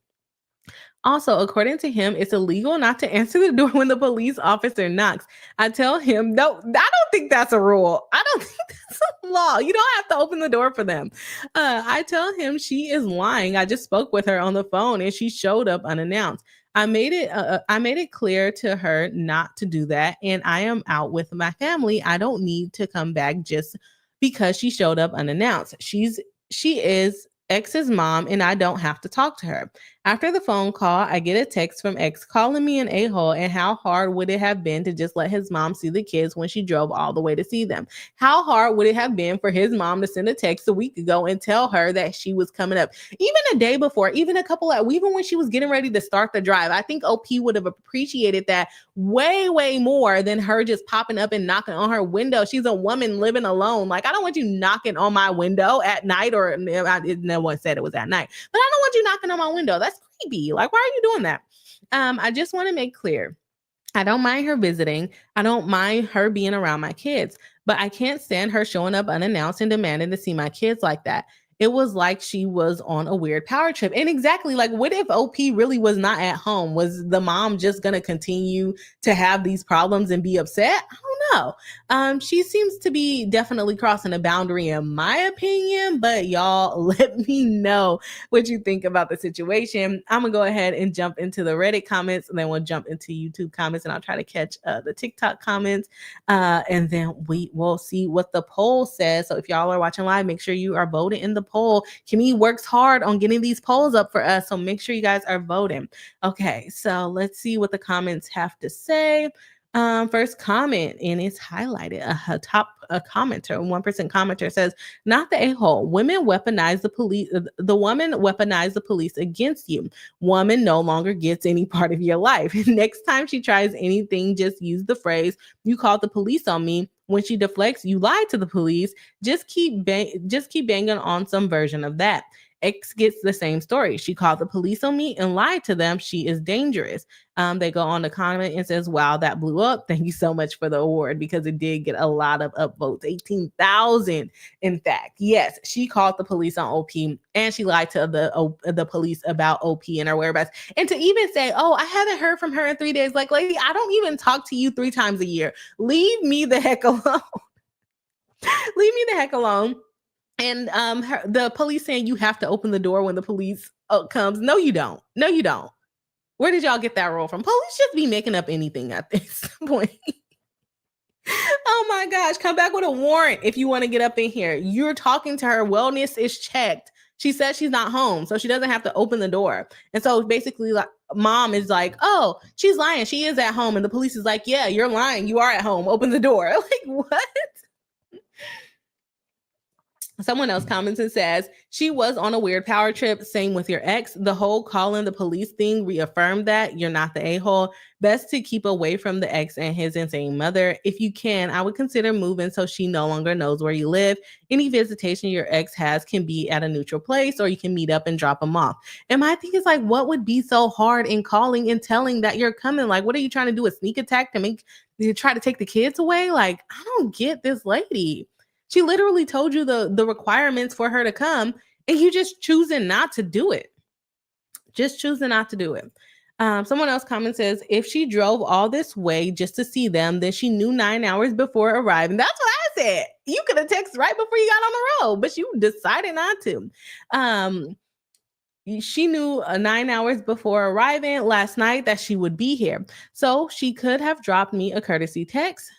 Also, according to him, it's illegal not to answer the door when the police officer knocks. I tell him, no, I don't think that's a rule. I don't think that's a law. You don't have to open the door for them. I tell him she is lying. I just spoke with her on the phone and she showed up unannounced. I made it clear to her not to do that, and I am out with my family. I don't need to come back just because she showed up unannounced. She is X's mom, and I don't have to talk to her. After the phone call, I get a text from X calling me an a-hole and how hard would it have been to just let his mom see the kids when she drove all the way to see them? How hard would it have been for his mom to send a text a week ago and tell her that she was coming up? Even a day before, even even when she was getting ready to start the drive, I think OP would have appreciated that way, way more than her just popping up and knocking on her window. She's a woman living alone. Like, I don't want you knocking on my window at night, or no one said it was at night, but I don't want you knocking on my window. That's creepy. Like, why are you doing that? I just want to make clear, I don't mind her visiting. I don't mind her being around my kids, but I can't stand her showing up unannounced and demanding to see my kids like that. It was like she was on a weird power trip. And exactly, like, what if OP really was not at home? Was the mom just going to continue to have these problems and be upset? I don't know. She seems to be definitely crossing a boundary in my opinion, but y'all let me know what you think about the situation. I'm going to go ahead and jump into the Reddit comments, and then we'll jump into YouTube comments, and I'll try to catch the TikTok comments. And then we will see what the poll says. So if y'all are watching live, make sure you are voting in the poll. Kimmy works hard on getting these polls up for us, so make sure you guys are voting. Okay, so let's see what the comments have to say. First comment, and it's highlighted. A commenter, 1% commenter says, "Not the a-hole. Women weaponize the police. The woman weaponized the police against you. Woman no longer gets any part of your life. Next time she tries anything, just use the phrase, 'You called the police on me.' When she deflects, you lied to the police. Just keep banging on some version of that." X gets the same story. "She called the police on me and lied to them. She is dangerous." They go on to comment and says, "Wow, that blew up. Thank you so much for the award," because it did get a lot of upvotes, 18,000 in fact. Yes, she called the police on OP and she lied to the police about OP and her whereabouts. And to even say, "Oh, I haven't heard from her in 3 days," like, lady, I don't even talk to you 3 times a year. Leave me the heck alone. Leave me the heck alone. And the police saying you have to open the door when the police comes. No, you don't. No, you don't. Where did y'all get that rule from? Police just be making up anything at this point. Oh my gosh. Come back with a warrant if you want to get up in here. You're talking to her. Wellness is checked. She says she's not home, so she doesn't have to open the door. And so basically, like, mom is like, "Oh, she's lying. She is at home." And the police is like, "Yeah, you're lying. You are at home. Open the door." Like, what? Someone else comments and says, "She was on a weird power trip. Same with your ex. The whole calling the police thing reaffirmed that you're not the a-hole. Best to keep away from the ex and his insane mother. If you can, I would consider moving so she no longer knows where you live. Any visitation your ex has can be at a neutral place, or you can meet up and drop them off." And my thing is, like, what would be so hard in calling and telling that you're coming? Like, what are you trying to do? A sneak attack to try to take the kids away? Like, I don't get this lady. She literally told you the requirements for her to come, and you just choosing not to do it. Just choosing not to do it. Someone else comments says, "If she drove all this way just to see them, then she knew 9 hours before arriving." That's what I said. You could have texted right before you got on the road, but you decided not to. She knew 9 hours before arriving last night that she would be here. So she could have dropped me a courtesy text.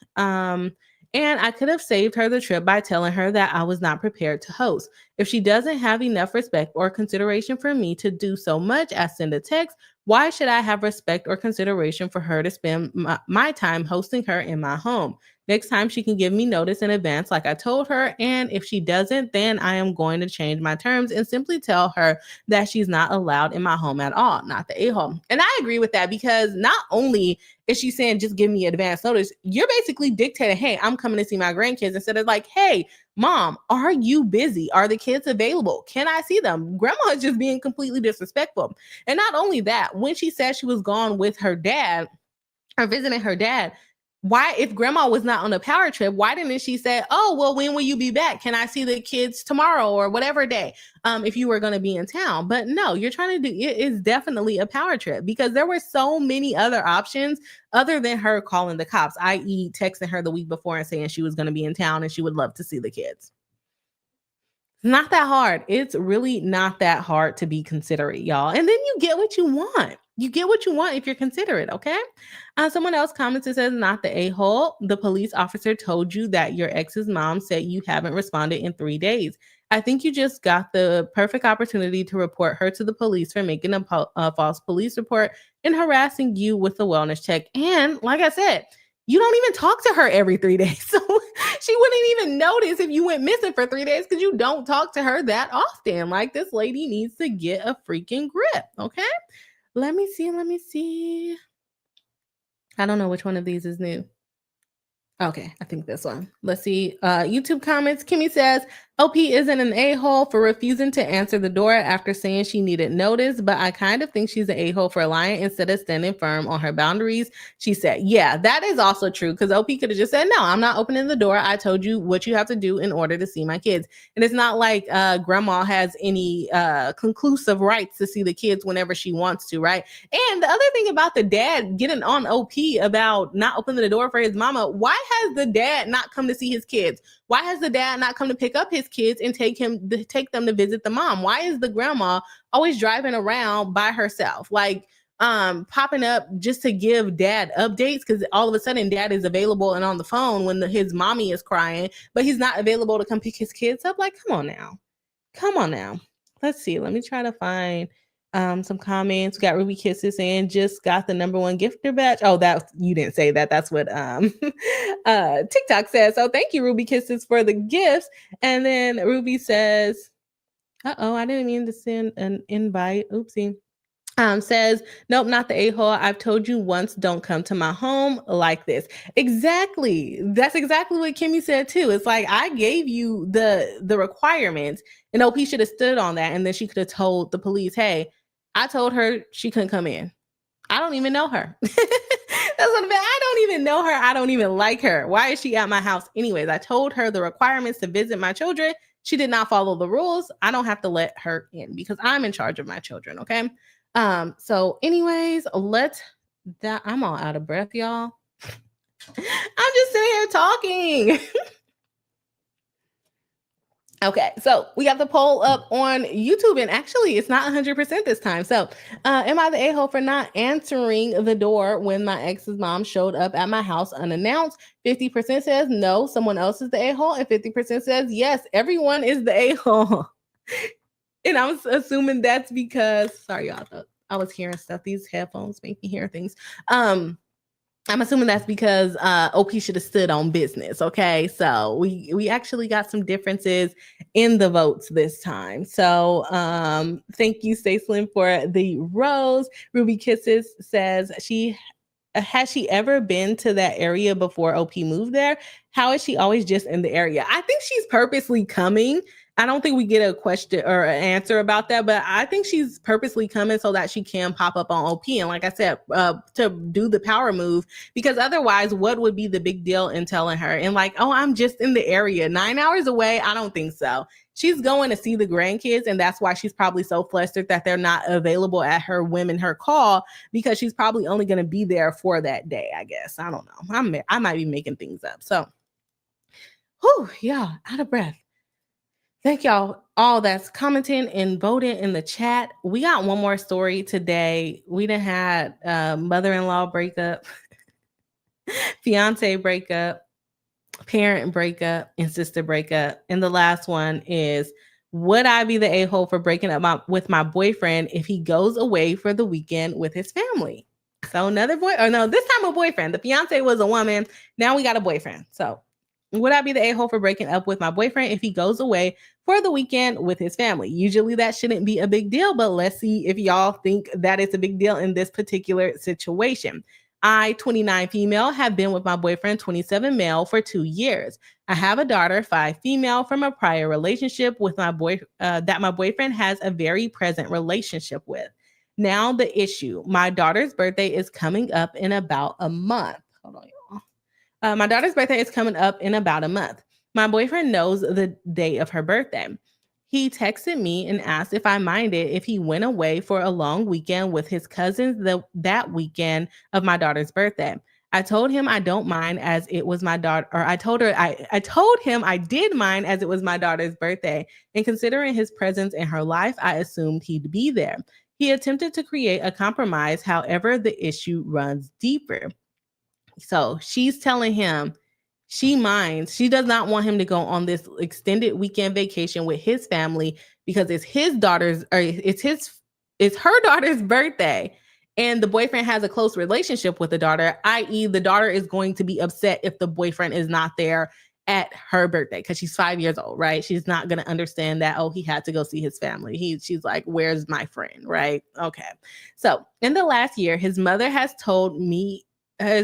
And I could have saved her the trip by telling her that I was not prepared to host. If she doesn't have enough respect or consideration for me to do so much as send a text, why should I have respect or consideration for her to spend my time hosting her in my home? Next time she can give me notice in advance like I told her, and if she doesn't, then I am going to change my terms and simply tell her that she's not allowed in my home at all, not the a-hole. And I agree with that, because not only is she saying just give me advance notice, you're basically dictating, hey, I'm coming to see my grandkids, instead of like, hey, mom, are you busy? Are the kids available? Can I see them? Grandma is just being completely disrespectful. And not only that, when she said she was gone with her dad or visiting her dad, why, if grandma was not on a power trip, why didn't she say, oh, well, when will you be back? Can I see the kids tomorrow or whatever day, if you were going to be in town? But no, you're trying to do, it is definitely a power trip, because there were so many other options other than her calling the cops, i.e. texting her the week before and saying she was going to be in town and she would love to see the kids. Not that hard. It's really not that hard to be considerate, y'all. And then you get what you want. You get what you want if you're considerate, okay? Someone else comments and says, not the a-hole. The police officer told you that your ex's mom said you haven't responded in 3 days. I think you just got the perfect opportunity to report her to the police for making a false police report and harassing you with a wellness check. And like I said, you don't even talk to her every 3 days. So she wouldn't even notice if you went missing for 3 days, because you don't talk to her that often. Like, this lady needs to get a freaking grip, okay? Let me see. I don't know which one of these is new. Okay, I think this one. Let's see. YouTube comments. Kimmy says, OP isn't an a-hole for refusing to answer the door after saying she needed notice, but I kind of think she's an a-hole for lying instead of standing firm on her boundaries. She said, yeah, that is also true, because OP could have just said, no, I'm not opening the door. I told you what you have to do in order to see my kids. And it's not like grandma has any conclusive rights to see the kids whenever she wants to, right? And the other thing about the dad getting on OP about not opening the door for his mama, why has the dad not come to see his kids? Why has the dad not come to pick up his kids and take them to visit the mom? Why is the grandma always driving around by herself, like popping up just to give dad updates, because all of a sudden dad is available and on the phone when his mommy is crying, but he's not available to come pick his kids up? Like, come on now. Let's see. Let me try to find some comments. We got Ruby Kisses saying, just got the #1 gifter badge. Oh, that you didn't say that. That's what TikTok says. So thank you, Ruby Kisses, for the gifts. And then Ruby says, I didn't mean to send an invite. Oopsie. Says, nope, not the a-hole. I've told you once, don't come to my home like this. Exactly. That's exactly what Kimmy said too. It's like, I gave you the requirements, and OP should have stood on that, and then she could have told the police, hey, I told her she couldn't come in. I don't even know her. That's what I don't even know her. I don't even like her. Why is she at my house anyways? I told her the requirements to visit my children. She did not follow the rules. I don't have to let her in because I'm in charge of my children, okay? So anyways, I'm all out of breath, y'all. I'm just sitting here talking. Okay, so we got the poll up on YouTube, and actually it's not 100% this time. So am I the a-hole for not answering the door when my ex's mom showed up at my house unannounced? 50% says no, someone else is the a-hole, and 50% says yes, everyone is the a-hole. And I'm assuming that's because, sorry y'all, I was hearing stuff. These headphones make me hear things. I'm assuming that's because OP should have stood on business. Okay, so we actually got some differences in the votes this time. So thank you, Stacey, for the rose. Ruby Kisses says, has she ever been to that area before OP moved there? How is she always just in the area? I think she's purposely coming. I don't think we get a question or an answer about that, but I think she's purposely coming so that she can pop up on OP. And like I said, to do the power move, because otherwise, what would be the big deal in telling her? And like, oh, I'm just in the area 9 hours away. I don't think so. She's going to see the grandkids, and that's why she's probably so flustered that they're not available at her whim and her call, because she's probably only going to be there for that day, I guess. I don't know. I might be making things up. So, yeah, out of breath. Thank y'all all that's commenting and voting in the chat. We got one more story today. We done had mother-in-law breakup, fiance breakup, parent breakup, and sister breakup. And the last one is, would I be the a-hole for breaking up with my boyfriend if he goes away for the weekend with his family? So another boy, or no, this time a boyfriend. The fiance was a woman. Now we got a boyfriend. So would I be the a-hole for breaking up with my boyfriend if he goes away for the weekend with his family? Usually that shouldn't be a big deal, but let's see if y'all think that it's a big deal in this particular situation. I, 29 female, have been with my boyfriend, 27 male, for 2 years. I have a daughter, 5 female, from a prior relationship with that my boyfriend has a very present relationship with. Now the issue, my daughter's birthday is coming up in about a month. Hold on, y'all. My daughter's birthday is coming up in about a month. My boyfriend knows the day of her birthday. He texted me and asked if I minded if he went away for a long weekend with his cousins that weekend of my daughter's birthday. I told him I don't mind as it was my daughter, or I told him I did mind as it was my daughter's birthday. And considering his presence in her life, I assumed he'd be there. He attempted to create a compromise, however, the issue runs deeper. So she's telling him she minds. She does not want him to go on this extended weekend vacation with his family because it's her daughter's birthday. And the boyfriend has a close relationship with the daughter, i.e., the daughter is going to be upset if the boyfriend is not there at her birthday because she's 5 years old, right? She's not going to understand that, oh, he had to go see his family. She's like, where's my friend, right? Okay. So in the last year, his mother has told me my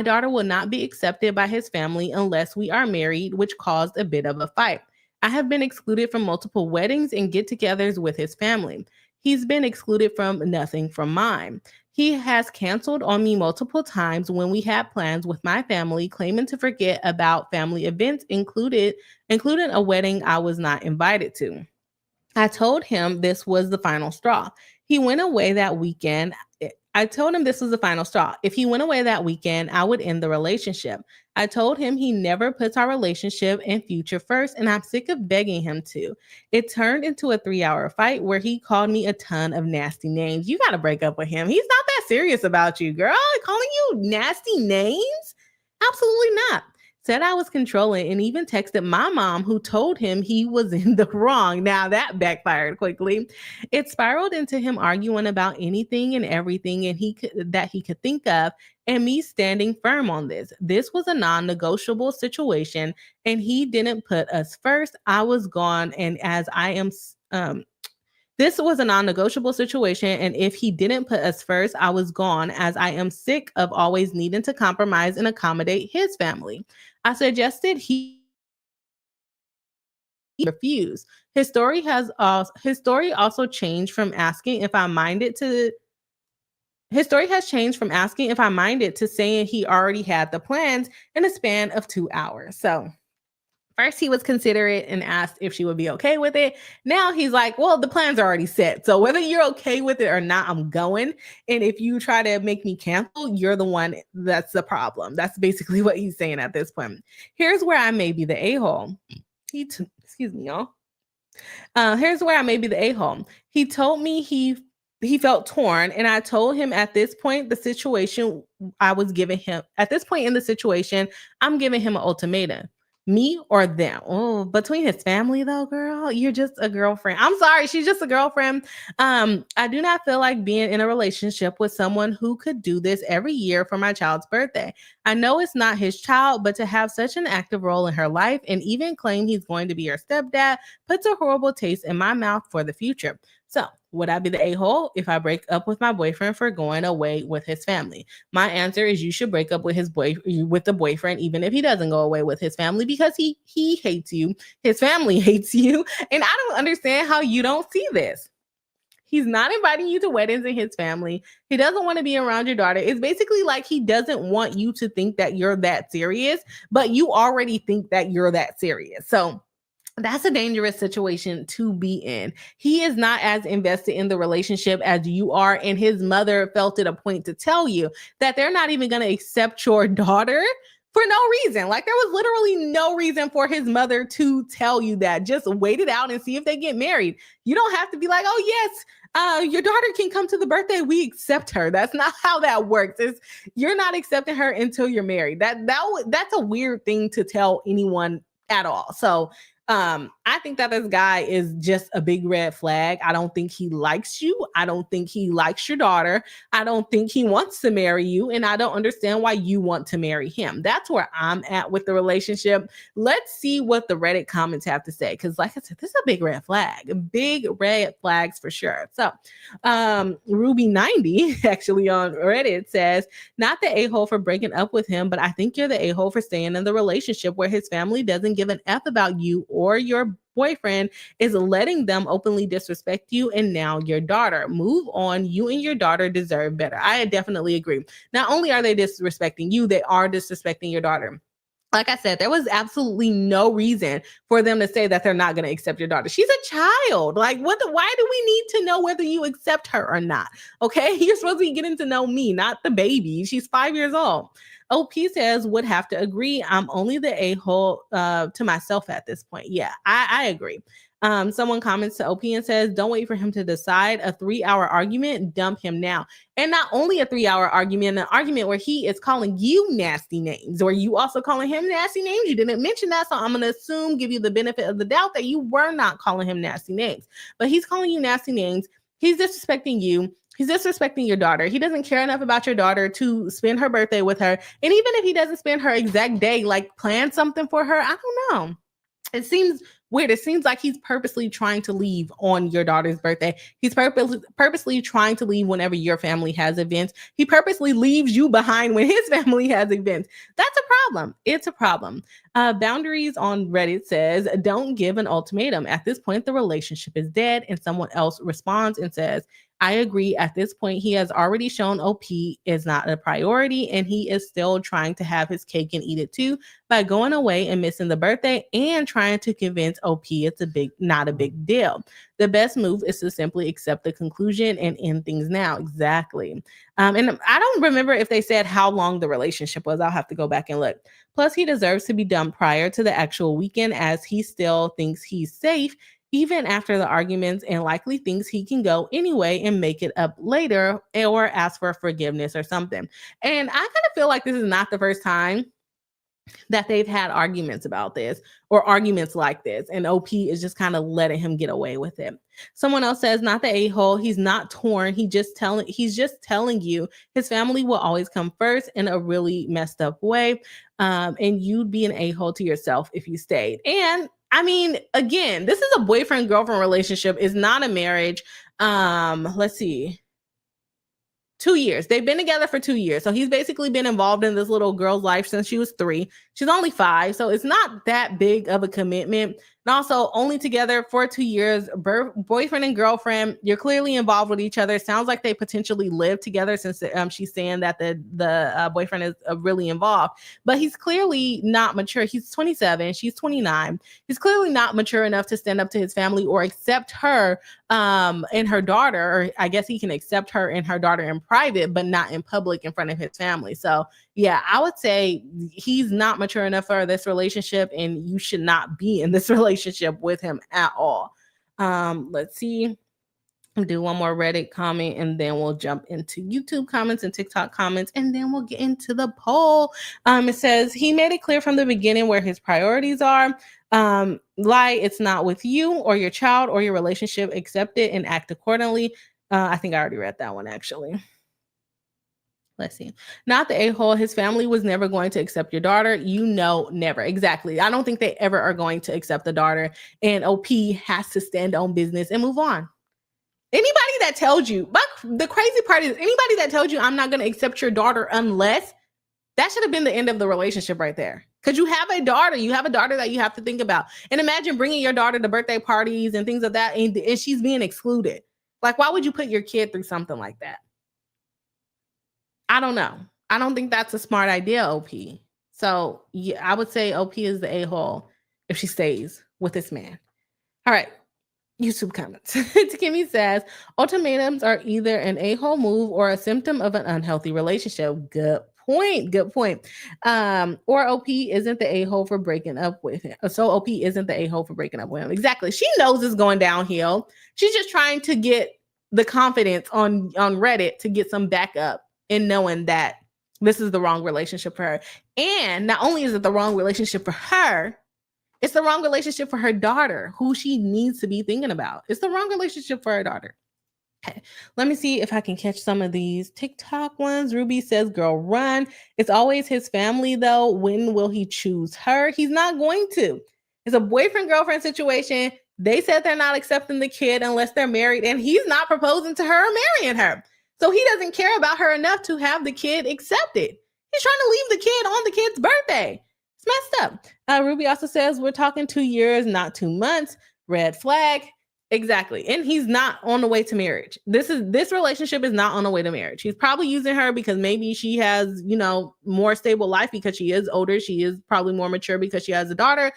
daughter will not be accepted by his family unless we are married, which caused a bit of a fight. I have been excluded from multiple weddings and get-togethers with his family. He's been excluded from nothing from mine. He has canceled on me multiple times when we had plans with my family, claiming to forget about family events, including a wedding I was not invited to. I told him this was the final straw. He went away that weekend. I told him this was the final straw. If he went away that weekend, I would end the relationship. I told him he never puts our relationship and future first, and I'm sick of begging him to. It turned into a 3-hour fight where he called me a ton of nasty names. You got to break up with him. He's not that serious about you, girl. Calling you nasty names? Absolutely not. Said I was controlling and even texted my mom, who told him he was in the wrong. Now that backfired quickly. It spiraled into him arguing about anything and everything that he could think of, and me standing firm on this. This was a non-negotiable situation, and he didn't put us first. I was gone, and as I am this was a non-negotiable situation, and if he didn't put us first, I was gone, as I am sick of always needing to compromise and accommodate his family. I suggested he refused. His story also changed from asking if I minded to. His story has changed from asking if I minded to saying he already had the plans in a span of 2 hours. So first, he was considerate and asked if she would be okay with it. Now he's like, well, the plans are already set. So whether you're okay with it or not, I'm going. And if you try to make me cancel, you're the one that's the problem. That's basically what he's saying at this point. Here's where I may be the a-hole. Excuse me, y'all. Here's where I may be the a-hole. He told me he felt torn, and I told him at this point in the situation, I'm giving him an ultimatum. Me or them? Oh, between his family though, girl, you're just a girlfriend. I'm sorry, she's just a girlfriend. I do not feel like being in a relationship with someone who could do this every year for my child's birthday. I know it's not his child, but to have such an active role in her life and even claim he's going to be her stepdad puts a horrible taste in my mouth for the future. So, would I be the a-hole if I break up with my boyfriend for going away with his family? My answer is you should break up with the boyfriend, even if he doesn't go away with his family, because he hates you. His family hates you. And I don't understand how you don't see this. He's not inviting you to weddings in his family. He doesn't want to be around your daughter. It's basically like he doesn't want you to think that you're that serious, but you already think that you're that serious. So that's a dangerous situation to be in. He is not as invested in the relationship as you are, and his mother felt it a point to tell you that they're not even going to accept your daughter for no reason. Like, there was literally no reason for his mother to tell you that. Just wait it out and see if they get married. You don't have to be like, oh yes, your daughter can come to the birthday. We accept her. That's not how that works. You're not accepting her until you're married. That's a weird thing to tell anyone at all. So I think that this guy is just a big red flag. I don't think he likes you. I don't think he likes your daughter. I don't think he wants to marry you. And I don't understand why you want to marry him. That's where I'm at with the relationship. Let's see what the Reddit comments have to say. Because, like I said, this is a big red flag. Big red flags for sure. So, Ruby90 actually on Reddit says, not the a-hole for breaking up with him, but I think you're the a-hole for staying in the relationship where his family doesn't give an F about you or your boyfriend, is letting them openly disrespect you and now your daughter. Move on. You and your daughter deserve better. I definitely agree. Not only are they disrespecting you, they are disrespecting your daughter. Like I said, there was absolutely no reason for them to say that they're not going to accept your daughter. She's a child. Like, why do we need to know whether you accept her or not? Okay, you're supposed to be getting to know me, not the baby. She's 5 years old. OP says, would have to agree. I'm only the a-hole to myself at this point. Yeah, I agree. Someone comments to OP and says, don't wait for him to decide. A 3-hour argument, dump him now. And not only a 3-hour argument, an argument where he is calling you nasty names, or you also calling him nasty names. You didn't mention that, so I'm going to assume, give you the benefit of the doubt that you were not calling him nasty names. But he's calling you nasty names. He's disrespecting you. He's disrespecting your daughter. He doesn't care enough about your daughter to spend her birthday with her. And even if he doesn't spend her exact day, like plan something for her, I don't know. It seems weird. It seems like he's purposely trying to leave on your daughter's birthday. He's purposely trying to leave whenever your family has events. He purposely leaves you behind when his family has events. That's a problem. It's a problem. Boundaries on Reddit says, don't give an ultimatum. At this point, the relationship is dead. And someone else responds and says, I agree. At this point, he has already shown OP is not a priority, and he is still trying to have his cake and eat it too by going away and missing the birthday and trying to convince OP it's not a big deal. The best move is to simply accept the conclusion and end things now. Exactly. And I don't remember if they said how long the relationship was. I'll have to go back and look. Plus, he deserves to be done prior to the actual weekend, as he still thinks he's safe even after the arguments, and likely thinks he can go anyway and make it up later or ask for forgiveness or something. And I kind of feel like this is not the first time that they've had arguments about this or arguments like this, and OP is just kind of letting him get away with it. Someone else says, not the a-hole. He's not torn. He's just telling you his family will always come first in a really messed up way. And you'd be an a-hole to yourself if you stayed. And I mean, again, this is a boyfriend-girlfriend relationship. It's not a marriage. Let's see. 2 years. They've been together for 2 years. So he's basically been involved in this little girl's life since she was 3. She's only 5. So it's not that big of a commitment. And also only together for 2 years, boyfriend and girlfriend. You're clearly involved with each other. Sounds like they potentially live together, since she's saying that the boyfriend is really involved. But he's clearly not mature. He's 27. She's 29. He's clearly not mature enough to stand up to his family or accept her and her daughter. Or I guess he can accept her and her daughter in private, but not in public in front of his family. So yeah, I would say he's not mature enough for this relationship, and you should not be in this relationship with him at all. Let's see. I'll do one more Reddit comment, and then we'll jump into YouTube comments and TikTok comments, and then we'll get into the poll. It says, he made it clear from the beginning where his priorities are. Lie, it's not with you or your child or your relationship. Accept it and act accordingly. I think I already read that one, actually. Let's see. Not the a-hole. His family was never going to accept your daughter. You know, never. Exactly. I don't think they ever are going to accept the daughter. And OP has to stand on business and move on. Anybody that tells you, but the crazy part is, anybody that tells you I'm not going to accept your daughter unless, that should have been the end of the relationship right there. Because you have a daughter. You have a daughter that you have to think about. And imagine bringing your daughter to birthday parties and things of that, and she's being excluded. Like, why would you put your kid through something like that? I don't know. I don't think that's a smart idea, OP. So yeah, I would say OP is the a-hole if she stays with this man. All right. YouTube comments. Takemi says, ultimatums are either an a-hole move or a symptom of an unhealthy relationship. Good point. Good point. Or OP isn't the a-hole for breaking up with him. So OP isn't the a-hole for breaking up with him. Exactly. She knows it's going downhill. She's just trying to get the confidence on Reddit to get some backup in knowing that this is the wrong relationship for her. And not only is it the wrong relationship for her, It's the wrong relationship for her daughter, who she needs to be thinking about. It's the wrong relationship for her daughter. Okay, let me see if I can catch some of these TikTok ones. Ruby says, girl, run. It's always his family, though. When will he choose her? He's not going to. It's a boyfriend-girlfriend situation. They said they're not accepting the kid unless they're married, and he's not proposing to her or marrying her. So he doesn't care about her enough to have the kid accepted. He's trying to leave the kid on the kid's birthday. It's messed up. Ruby also says, we're talking 2 years, not 2 months. Red flag. Exactly. And he's not on the way to marriage. This relationship is not on the way to marriage. He's probably using her because maybe she has, more stable life because she is older. She is probably more mature because she has a daughter.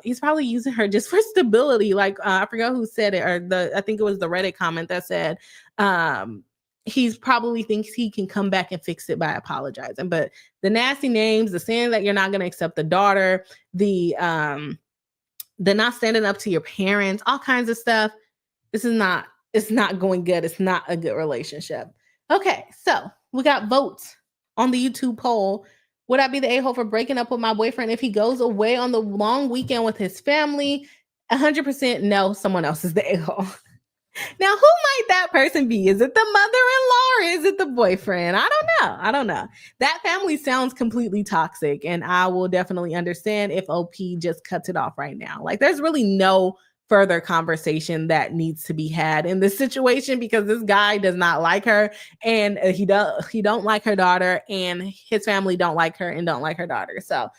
He's probably using her just for stability. Like, I forgot who said it, or I think it was the Reddit comment that said, he's probably thinks he can come back and fix it by apologizing. But the nasty names, the saying that you're not going to accept the daughter, the not standing up to your parents, all kinds of stuff. It's not going good. It's not a good relationship. Okay, so we got votes on the YouTube poll. Would I be the a-hole for breaking up with my boyfriend if he goes away on the long weekend with his family? 100% no, someone else is the a-hole. Now, who might that person be? Is it the mother-in-law or is it the boyfriend? I don't know. That family sounds completely toxic, and I will definitely understand if OP just cuts it off right now. Like, there's really no further conversation that needs to be had in this situation because this guy does not like her, and he don't like her daughter, and his family don't like her and don't like her daughter. So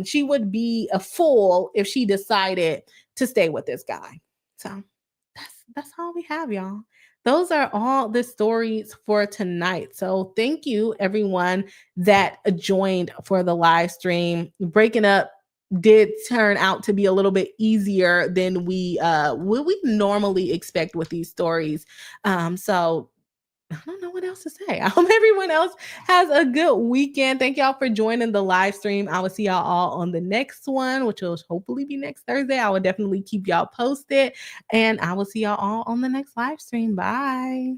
she would be a fool if she decided to stay with this guy. So that's all we have, y'all. Those are all the stories for tonight. So thank you, everyone that joined for the live stream. Breaking up did turn out to be a little bit easier than we normally expect with these stories. So I don't know what else to say. I hope everyone else has a good weekend. Thank y'all for joining the live stream. I will see y'all all on the next one, which will hopefully be next Thursday. I will definitely keep y'all posted, and I will see y'all all on the next live stream. Bye.